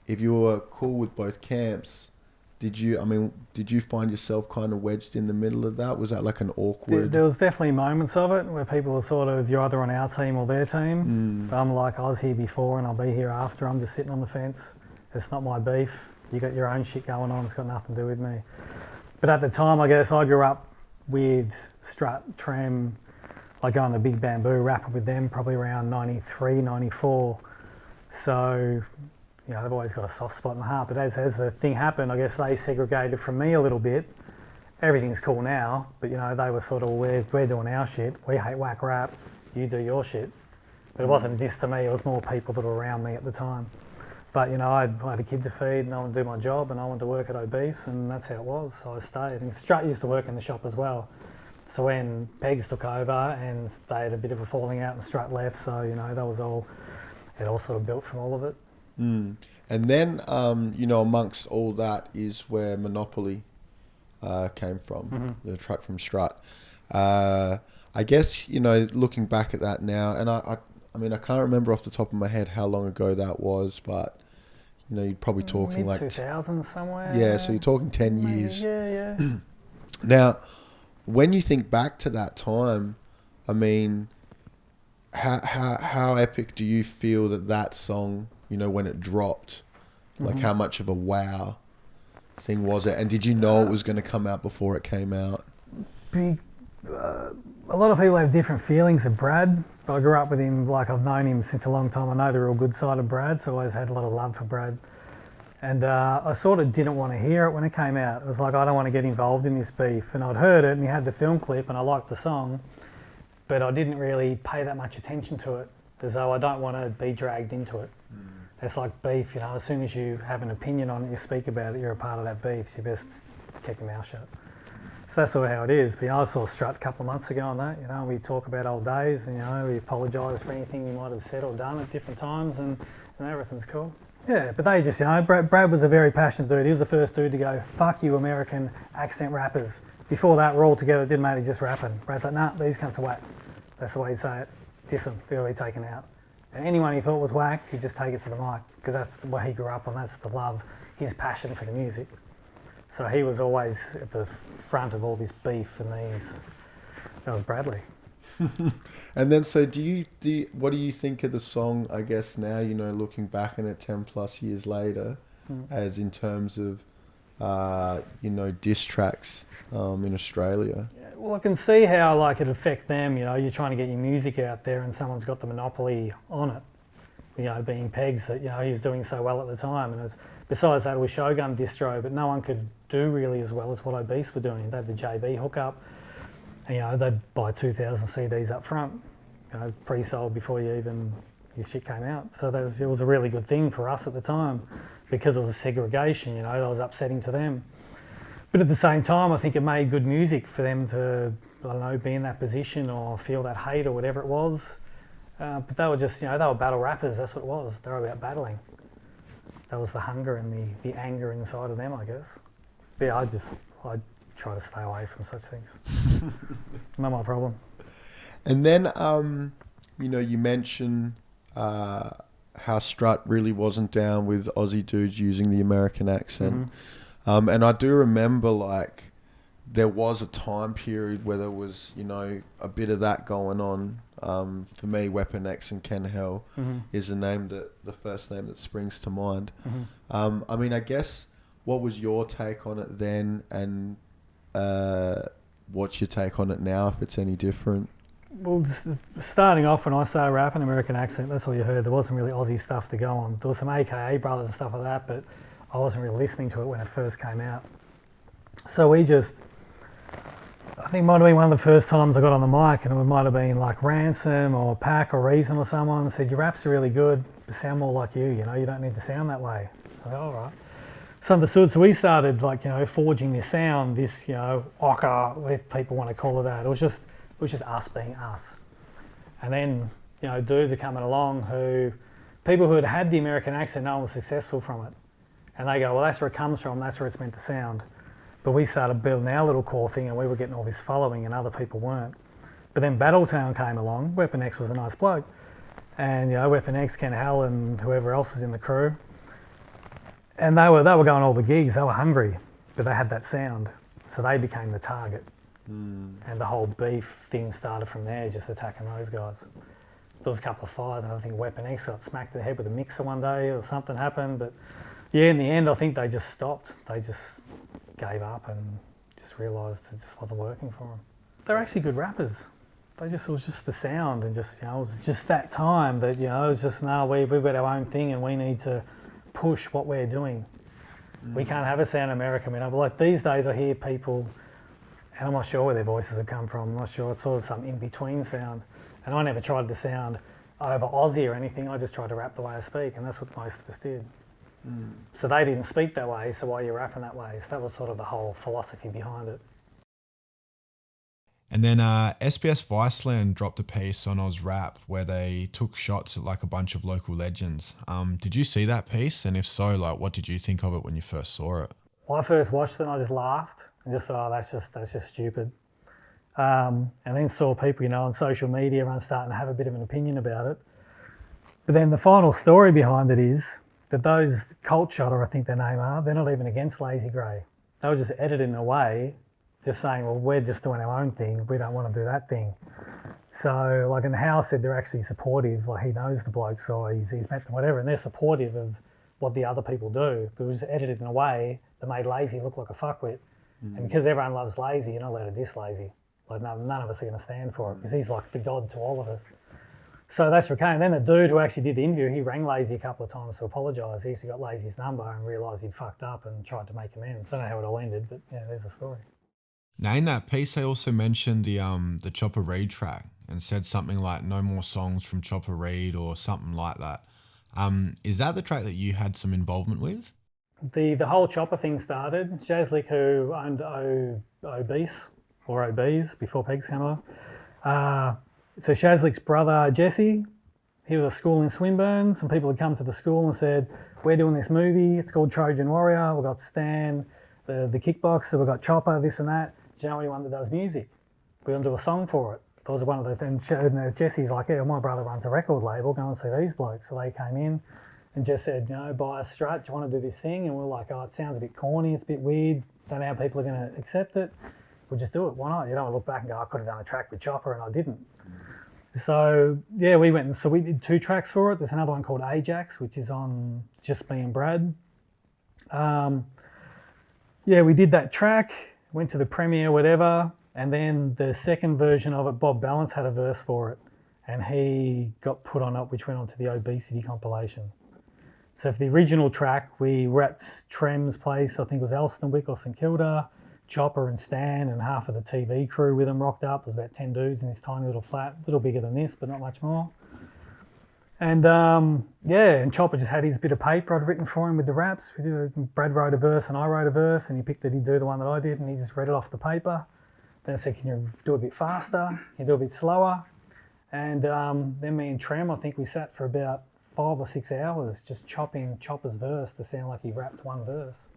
if you were cool with both camps, did you find yourself kind of wedged in the middle of that? Was that like an awkward... There was definitely moments of it where people are sort of, you're either on our team or their team. But I'm like, I was here before and I'll be here after. I'm just sitting on the fence. It's not my beef. You got your own shit going on. It's got nothing to do with me. But at the time, I guess I grew up with Strut, Trem, like going to Big Bamboo, rapping with them probably around 93, 94. So, they've always got a soft spot in the heart. But as the thing happened, I guess they segregated from me a little bit. Everything's cool now, but they were sort of, we're doing our shit. We hate whack rap. You do your shit. But it wasn't a diss to me. It was more people that were around me at the time. But, I had a kid to feed and I wanted to do my job and I wanted to work at Obese, and that's how it was. So I stayed. And Strut used to work in the shop as well. So when Pegs took over and they had a bit of a falling out and Strut left, so, that was all, it all sort of built from all of it. And then, amongst all that is where Monopoly came from, the track from Strut. I guess, looking back at that now, and I can't remember off the top of my head how long ago that was, but, you're probably talking like... 2000 somewhere. Yeah, so you're talking 10 years. Yeah. Now, when you think back to that time, how epic do you feel that song, when it dropped, like how much of a wow thing was it? And did you know it was going to come out before it came out? A lot of people have different feelings of Brad. I grew up with him, like I've known him since a long time. I know the real good side of Brad, so I always had a lot of love for Brad. And I sort of didn't want to hear it when it came out. It was like, I don't want to get involved in this beef. And I'd heard it and he had the film clip and I liked the song, but I didn't really pay that much attention to it, as though I don't want to be dragged into it. It's like beef, as soon as you have an opinion on it, you speak about it, you're a part of that beef, so you best keep your mouth shut. So that's sort of how it is. But I saw Strut a couple of months ago on that, we talk about old days and, we apologise for anything you might have said or done at different times and everything's cool. Yeah, but they just, Brad was a very passionate dude. He was the first dude to go, fuck you American accent rappers. Before that, we're all together, it didn't matter, just rapping. Brad's like, nah, these cunts are whack. That's the way he'd say it. Diss them, they'll be taken out. And anyone he thought was whack, he'd just take it to the mic, because that's what he grew up on, that's the love, his passion for the music. So he was always at the front of all this beef and that was Bradley. And then, so what do you think of the song, I guess now, looking back on it 10 plus years later, as in terms of, diss tracks in Australia? Yeah, well, I can see how it affect them, you're trying to get your music out there and someone's got the monopoly on it, being Pegs that, he was doing so well at the time. And besides that, it was Shogun distro, but no one could do really as well as what Obese were doing. They had the JB hookup. And, they'd buy 2,000 CDs up front, pre-sold before your shit came out. So it was a really good thing for us at the time because it was a segregation, that was upsetting to them. But at the same time, I think it made good music for them to, be in that position or feel that hate or whatever it was. But they were just, they were battle rappers, that's what it was. They were about battling. That was the hunger and the anger inside of them, I guess. But yeah, I try to stay away from such things. Not my problem. And then, you mentioned how Strut really wasn't down with Aussie dudes using the American accent. And I do remember, there was a time period where there was, you know, a bit of that going on. For me, Weapon X and Ken Hell is the first name that springs to mind. I mean, I guess, what was your take on it then, and what's your take on it now, if it's any different? Well, starting off when I started rapping, American accent, that's all you heard. There wasn't really Aussie stuff to go on. There was some AKA brothers and stuff like that, but I wasn't really listening to it when it first came out. So I think it might have been one of the first times I got on the mic, and it might have been like Ransom or Pac or Reason or someone, and said, your raps are really good, but sound more like you know, you don't need to sound that way. I go, all right. So understood. So we started, like, you know, forging this sound, this, you know, ochre, if people want to call it that. It was just us being us. And then, you know, dudes are coming along people who had had the American accent, no one was successful from it. And they go, well, that's where it comes from, that's where it's meant to sound. But we started building our little core thing, and we were getting all this following and other people weren't. But then Battletown came along. Weapon X was a nice bloke. And, you know, Weapon X, Ken Hell and whoever else is in the crew. And they were going all the gigs, they were hungry, but they had that sound. So they became the target. And the whole beef thing started from there, just attacking those guys. There was a couple of fights, and I think Weapon X got smacked in the head with a mixer one day or something happened. But yeah, in the end, I think they just stopped. They just gave up and just realised it just wasn't working for them. They're actually good rappers. It was just the sound, and just, you know, it was just that time that, you know, it was just, no, we've got our own thing and we need to push what we're doing. We can't have a sound in America, you know, but like these days I hear people, and I'm not sure where their voices have come from, I'm not sure, it's sort of some in-between sound. And I never tried to sound over Aussie or anything, I just tried to rap the way I speak, and that's what most of us did. So they didn't speak that way, so why are you rapping that way? So that was sort of the whole philosophy behind it. And then SBS Viceland dropped a piece on Oz Rap where they took shots at like a bunch of local legends. Did you see that piece? And if so, like, what did you think of it when you first saw it? Well, I first watched it and I just laughed and just thought, oh, that's just stupid. And then saw people, you know, on social media and starting to have a bit of an opinion about it. But then the final story behind it is that those Cult Shotter, I think their name are, they're not even against Lazy Grey. They were just edited in a way, just saying, well, we're just doing our own thing, we don't want to do that thing. So, like, and Hal said they're actually supportive, like he knows the bloke, so he's met them, whatever, and they're supportive of what the other people do. But it was edited in a way that made Lazy look like a fuckwit. And because everyone loves Lazy, you're not allowed to diss Lazy. Like, none of us are going to stand for it, because he's like the god to all of us. So that's what came. And then the dude who actually did the interview, he rang Lazy a couple of times to apologise. He actually got Lazy's number and realised he'd fucked up and tried to make amends. I don't know how it all ended, but yeah, there's the story. Now in that piece, they also mentioned the Chopper Read track and said something like "No more songs from Chopper Read" or something like that. Is that the track that you had some involvement with? The whole Chopper thing started. Jazlik, who owned Obese or Obese before Pegs came on. So Shazlik's brother Jesse, he was at school in Swinburne. Some people had come to the school and said, we're doing this movie, it's called Trojan Warrior, we've got Stan, the kickboxer, we've got Chopper, this and that. Do you know anyone that does music? We're going to do a song for it. That was one of the things. Jesse's like, yeah, my brother runs a record label, go and see these blokes. So they came in and just said, you know, buy a strut, do you want to do this thing? And we're like, oh, it sounds a bit corny, it's a bit weird, don't know how people are going to accept it. We'll just do it, why not? You don't look back and go, I could have done a track with Chopper and I didn't. So yeah, we went and so we did 2 tracks for it. There's another one called Ajax, which is on just me and Brad. Yeah, we did that track, went to the premiere, whatever, and then the second version of it, Bob Balance had a verse for it, and he got put on it, which went on to the Obesity compilation. So for the original track, we were at Trem's place, I think it was Elstonwick or St Kilda. Chopper and Stan and half of the TV crew with him rocked up. There's about 10 dudes in this tiny little flat, a little bigger than this, but not much more. And yeah, and Chopper just had his bit of paper I'd written for him with the raps. Brad wrote a verse and I wrote a verse, and he picked that he'd do the one that I did, and he just read it off the paper. Then I said, can you do a bit faster? Can you do a bit slower? And then me and Trem, I think we sat for about 5 or 6 hours just chopping Chopper's verse to sound like he rapped one verse.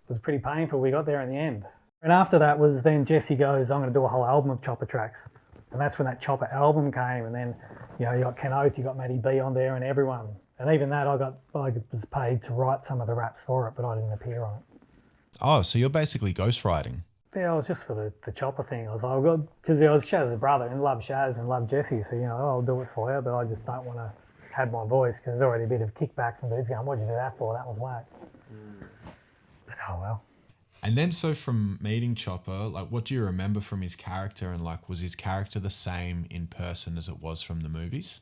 It was pretty painful. We got there in the end. And after that was then Jesse goes, I'm going to do a whole album of Chopper tracks. And that's when that Chopper album came. And then, you know, you got Ken Oath, you got Matty B on there and everyone. And even that, I was paid to write some of the raps for it, but I didn't appear on it. Oh, so you're basically ghostwriting. Yeah, it was just for the chopper thing. I was like, because I was Shaz's brother and loved Shaz and loved Jesse, so, I'll do it for you, but I just don't want to have my voice because there's already a bit of kickback from dudes going, what'd you do that for? That was whack. But oh well. And then, so from meeting Chopper, like, what do you remember from his character, and like, was his character the same in person as it was from the movies?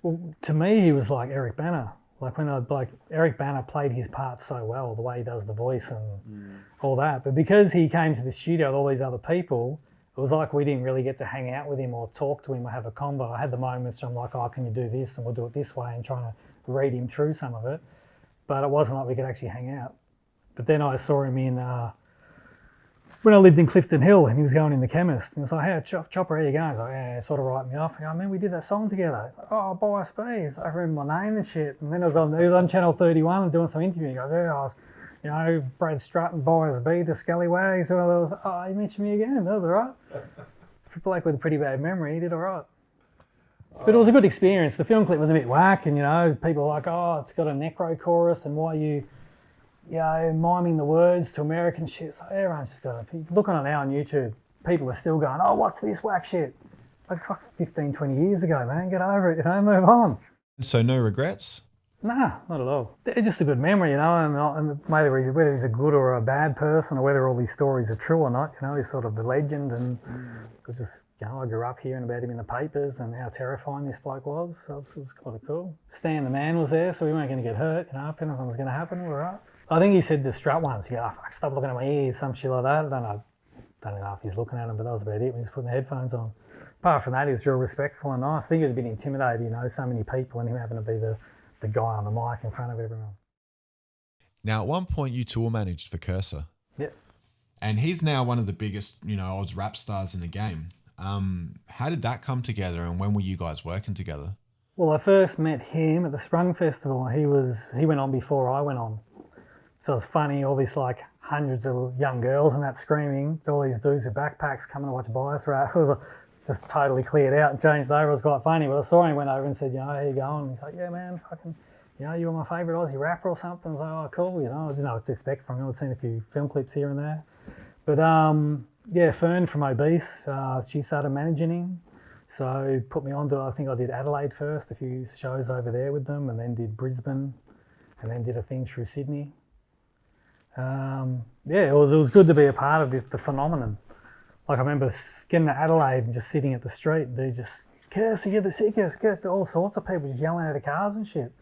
Well, to me, he was like Eric Bana. Like Eric Bana played his part so well, the way he does the voice and all that. But because he came to the studio with all these other people, it was like we didn't really get to hang out with him or talk to him or have a convo. I had the moments where I'm like, oh, can you do this? And we'll do it this way, and trying to read him through some of it. But it wasn't like we could actually hang out. But then I saw him in, when I lived in Clifton Hill, and he was going in the chemist. And he was like, hey, Chopper, how you going? I was like, yeah, sort of write me off. I go, man, we did that song together. He's like, oh, By Speed. I remember my name and shit. And then he was on Channel 31 and doing some interview. He goes, yeah, I was, Brad Strutt and By Speed, the Scallywags. So I was, oh, you mentioned me again. That was all right. For Blake with a pretty bad memory, he did all right. But it was a good experience. The film clip was a bit whack, and, people are like, oh, it's got a necro chorus, and why you miming the words to American shit. So everyone's just got to look on it now on YouTube. People are still going, oh, what's this whack shit? Like, it's like 15, 20 years ago, man. Get over it, move on. So no regrets? Nah, not at all. It's just a good memory, and whether he's a good or a bad person, or whether all these stories are true or not, he's sort of the legend, and it was just, I grew up hearing about him in the papers and how terrifying this bloke was, so it was kind of cool. Stan the man was there, so we weren't going to get hurt, if anything was going to happen, we were right. I think he said to Strut once, stop looking at my ears, some shit like that. I don't know if he's looking at them, but that was about it when he's putting the headphones on. Apart from that, he was real respectful and nice. I think he was a bit intimidated, so many people, and him having to be the guy on the mic in front of everyone. Now, at one point, you tour managed for Kerser. Yeah. And he's now one of the biggest, old rap stars in the game. How did that come together, and when were you guys working together? Well, I first met him at the Sprung Festival. He went on before I went on. So it was funny, all these like hundreds of young girls and that screaming, all these dudes with backpacks coming to watch Bias rap. Just totally cleared out and changed over. It was quite funny. But I saw him, went over and said, how you going? And he's like, yeah, man, fucking, you were my favourite Aussie rapper or something. I was like, oh, cool, I didn't know what to expect from him. I'd seen a few film clips here and there. But Fern from Obese, she started managing him. So put me on to, I think I did Adelaide first, a few shows over there with them, and then did Brisbane, and then did a thing through Sydney. It was good to be a part of the phenomenon. Like I remember getting to Adelaide and just sitting at the street, and they just, Kerser, you're the sickest, get all sorts of people just yelling out of cars and shit.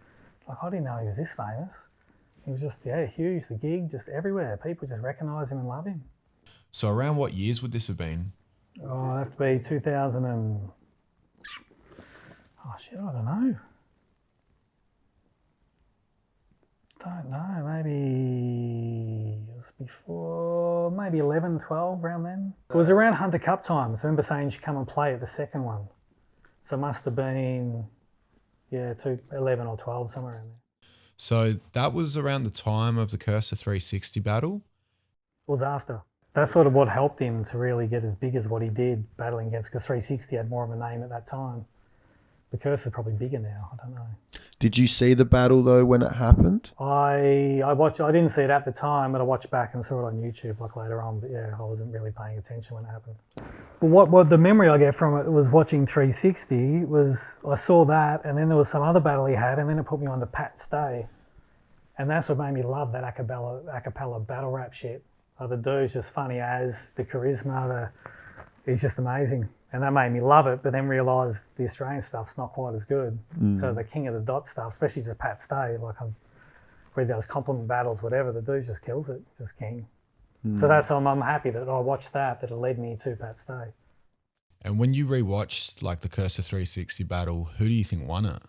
Like, I didn't know he was this famous. He was just, huge, the gig, just everywhere. People just recognise him and love him. So around what years would this have been? Oh, it'd have to be 2000 and... Oh, shit, I don't know. Don't know, maybe it was before, maybe 11, 12, around then. It was around Hunter Cup time, so I remember saying you should come and play at the second one. So it must have been, 11 or 12, somewhere around there. So that was around the time of the Kerser 360 battle? It was after. That's sort of what helped him to really get as big as what he did, battling against, because 360 had more of a name at that time. The Kerser's probably bigger now, I don't know. Did you see the battle though when it happened? I didn't see it at the time, but I watched back and saw it on YouTube like later on, but I wasn't really paying attention when it happened. But what the memory I get from it was watching 360 was I saw that, and then there was some other battle he had, and then it put me on to Pat Stay. And that's what made me love that a cappella battle rap shit. Like the dude's just funny as, the charisma, he's just amazing. And that made me love it, but then realise the Australian stuff's not quite as good. So the King of the Dot stuff, especially just Pat Stay, like I've read those compliment battles, whatever, the dude just kills it, just king. So that's, I'm happy that I watched that it led me to Pat Stay. And when you rewatched like the Kerser 360 battle, who do you think won it?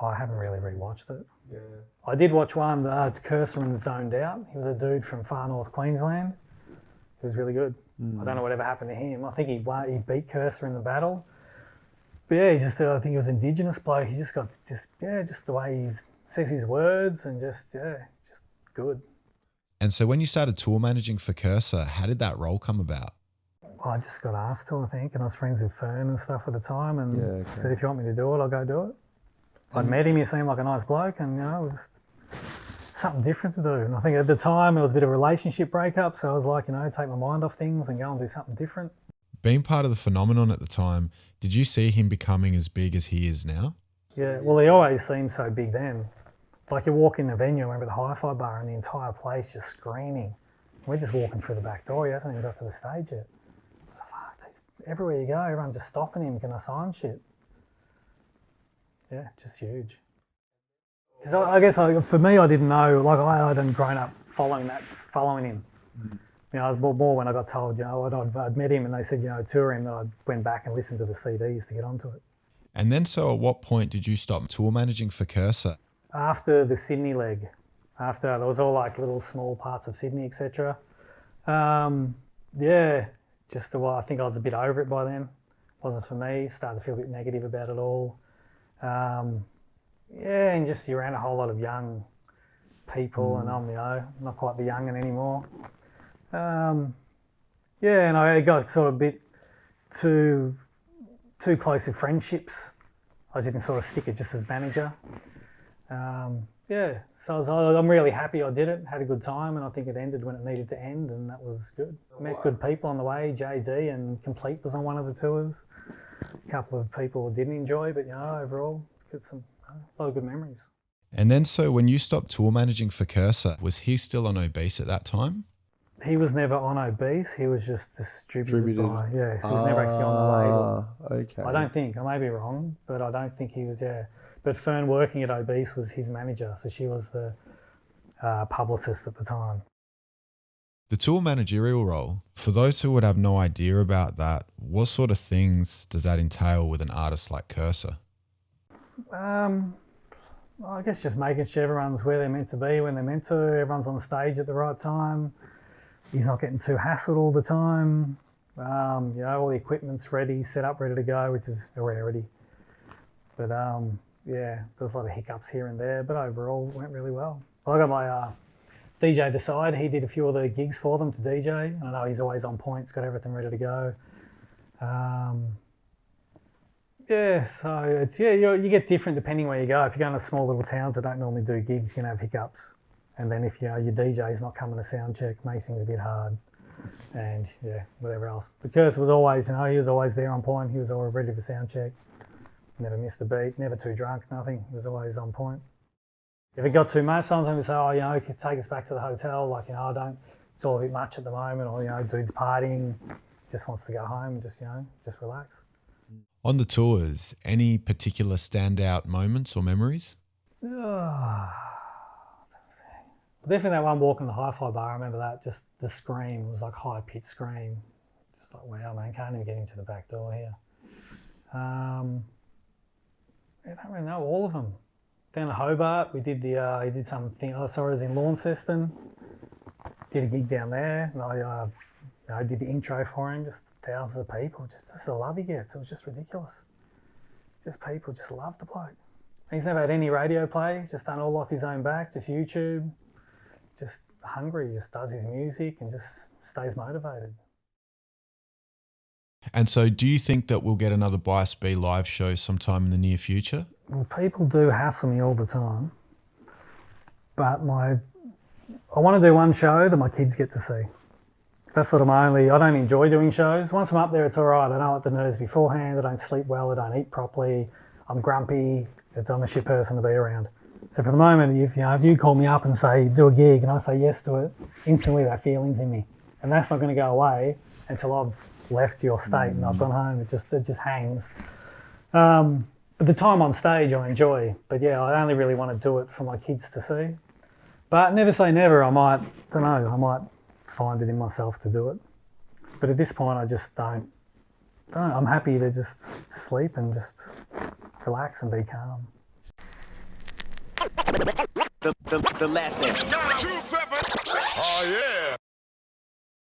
I haven't really rewatched it. Yeah. I did watch one, it's Kerser and Zoned Out. He was a dude from far north Queensland. He was really good. I don't know whatever happened to him. I think he beat Kerser in the battle. But I think he was Indigenous bloke. He just got just the way he says his words and just good. And so when you started tour managing for Kerser, how did that role come about? I just got asked to, I think, and I was friends with Fern and stuff at the time, and said, if you want me to do it, I'll go do it. I'd met him, he seemed like a nice bloke, and we just something different to do. And I think at the time it was a bit of a relationship breakup, so I was like, take my mind off things and go and do something different. Being part of the phenomenon at the time, did you see him becoming as big as he is now? Yeah, well, he always seemed so big then. Like you walk in the venue, I remember the hi-fi bar and the entire place just screaming. We're just walking through the back door, he hasn't even got to the stage yet. So, fuck, everywhere you go, everyone's just stopping him, can I sign shit? Yeah, just huge. Because I guess for me, I didn't know, like I hadn't grown up following him. It was more when I got told, I'd met him and they said, tour him, that I went back and listened to the CDs to get onto it. And then so at what point did you stop tour managing for Kerser? After the Sydney leg, after there was all like little small parts of Sydney, etc. Yeah, just I think I was a bit over it by then. Wasn't for me, started to feel a bit negative about it all. Yeah, and just you're around a whole lot of young people and I'm, not quite the young'un anymore. Yeah, and I got sort of a bit too close to friendships. I didn't sort of stick it just as manager. Yeah, so I'm really happy I did it, had a good time, and I think it ended when it needed to end, and that was good. Met good people on the way, JD and Complete was on one of the tours. A couple of people didn't enjoy, but overall, got a lot of good memories. And then so when you stopped tour managing for Kerser, was he still on Obese at that time? He was never on Obese, he was just distributed by, so he was never actually on the label. Okay. I don't think, I may be wrong, but I don't think he was, But Fern working at Obese was his manager, so she was the publicist at the time. The tour managerial role, for those who would have no idea about that, what sort of things does that entail with an artist like Kerser? I guess just making sure everyone's where they're meant to be when they're meant to, everyone's on stage at the right time, he's not getting too hassled all the time, all the equipment's ready, set up, ready to go, which is a rarity. But yeah, there's a lot of hiccups here and there, but overall it went really well. I got my DJ Decide, he did a few of the gigs for them to DJ, and I know he's always on point, he's got everything ready to go. Yeah, so it's, you get different depending where you go. If you're going to small little towns that don't normally do gigs, you can have hiccups. And then if your DJ's not coming to sound check, makes things a bit hard. And whatever else. But Kerser was always, he was always there on point, he was always ready for sound check. Never missed a beat, never too drunk, nothing. He was always on point. If it got too much, sometimes we say, take us back to the hotel. Like, it's all a bit much at the moment. Or, dude's partying, just wants to go home and just relax. On the tours, any particular standout moments or memories? Definitely that one walk in the hi-fi bar, I remember that. Just the scream was like high-pitched scream. Just like, wow, man, can't even get into the back door here. I don't really know all of them. Down at Hobart, we did he did something. I was in Launceston. Did a gig down there, and I did the intro for him. Just thousands of people, just the love he gets. It was just ridiculous. Just people just love the bloke. He's never had any radio play. Just done all off his own back. Just YouTube. Just hungry. Just does his music and just stays motivated. And so do you think that we'll get another Bias B live show sometime in the near future? Well, people do hassle me all the time, but I want to do one show that my kids get to see. That's sort of I don't enjoy doing shows. Once I'm up there, it's all right. I know what the nerves beforehand. I don't sleep well. I don't eat properly. I'm grumpy. I'm a shit person to be around. So for the moment, if you call me up and say, do a gig, and I say yes to it, instantly that feeling's in me. And that's not going to go away until I've left your state and I've gone home. It just hangs. But the time on stage I enjoy, but I only really want to do it for my kids to see. But never say never. I might find it in myself to do it. But at this point I just don't. I'm happy to just sleep and just relax and be calm. The lesson. Oh yeah.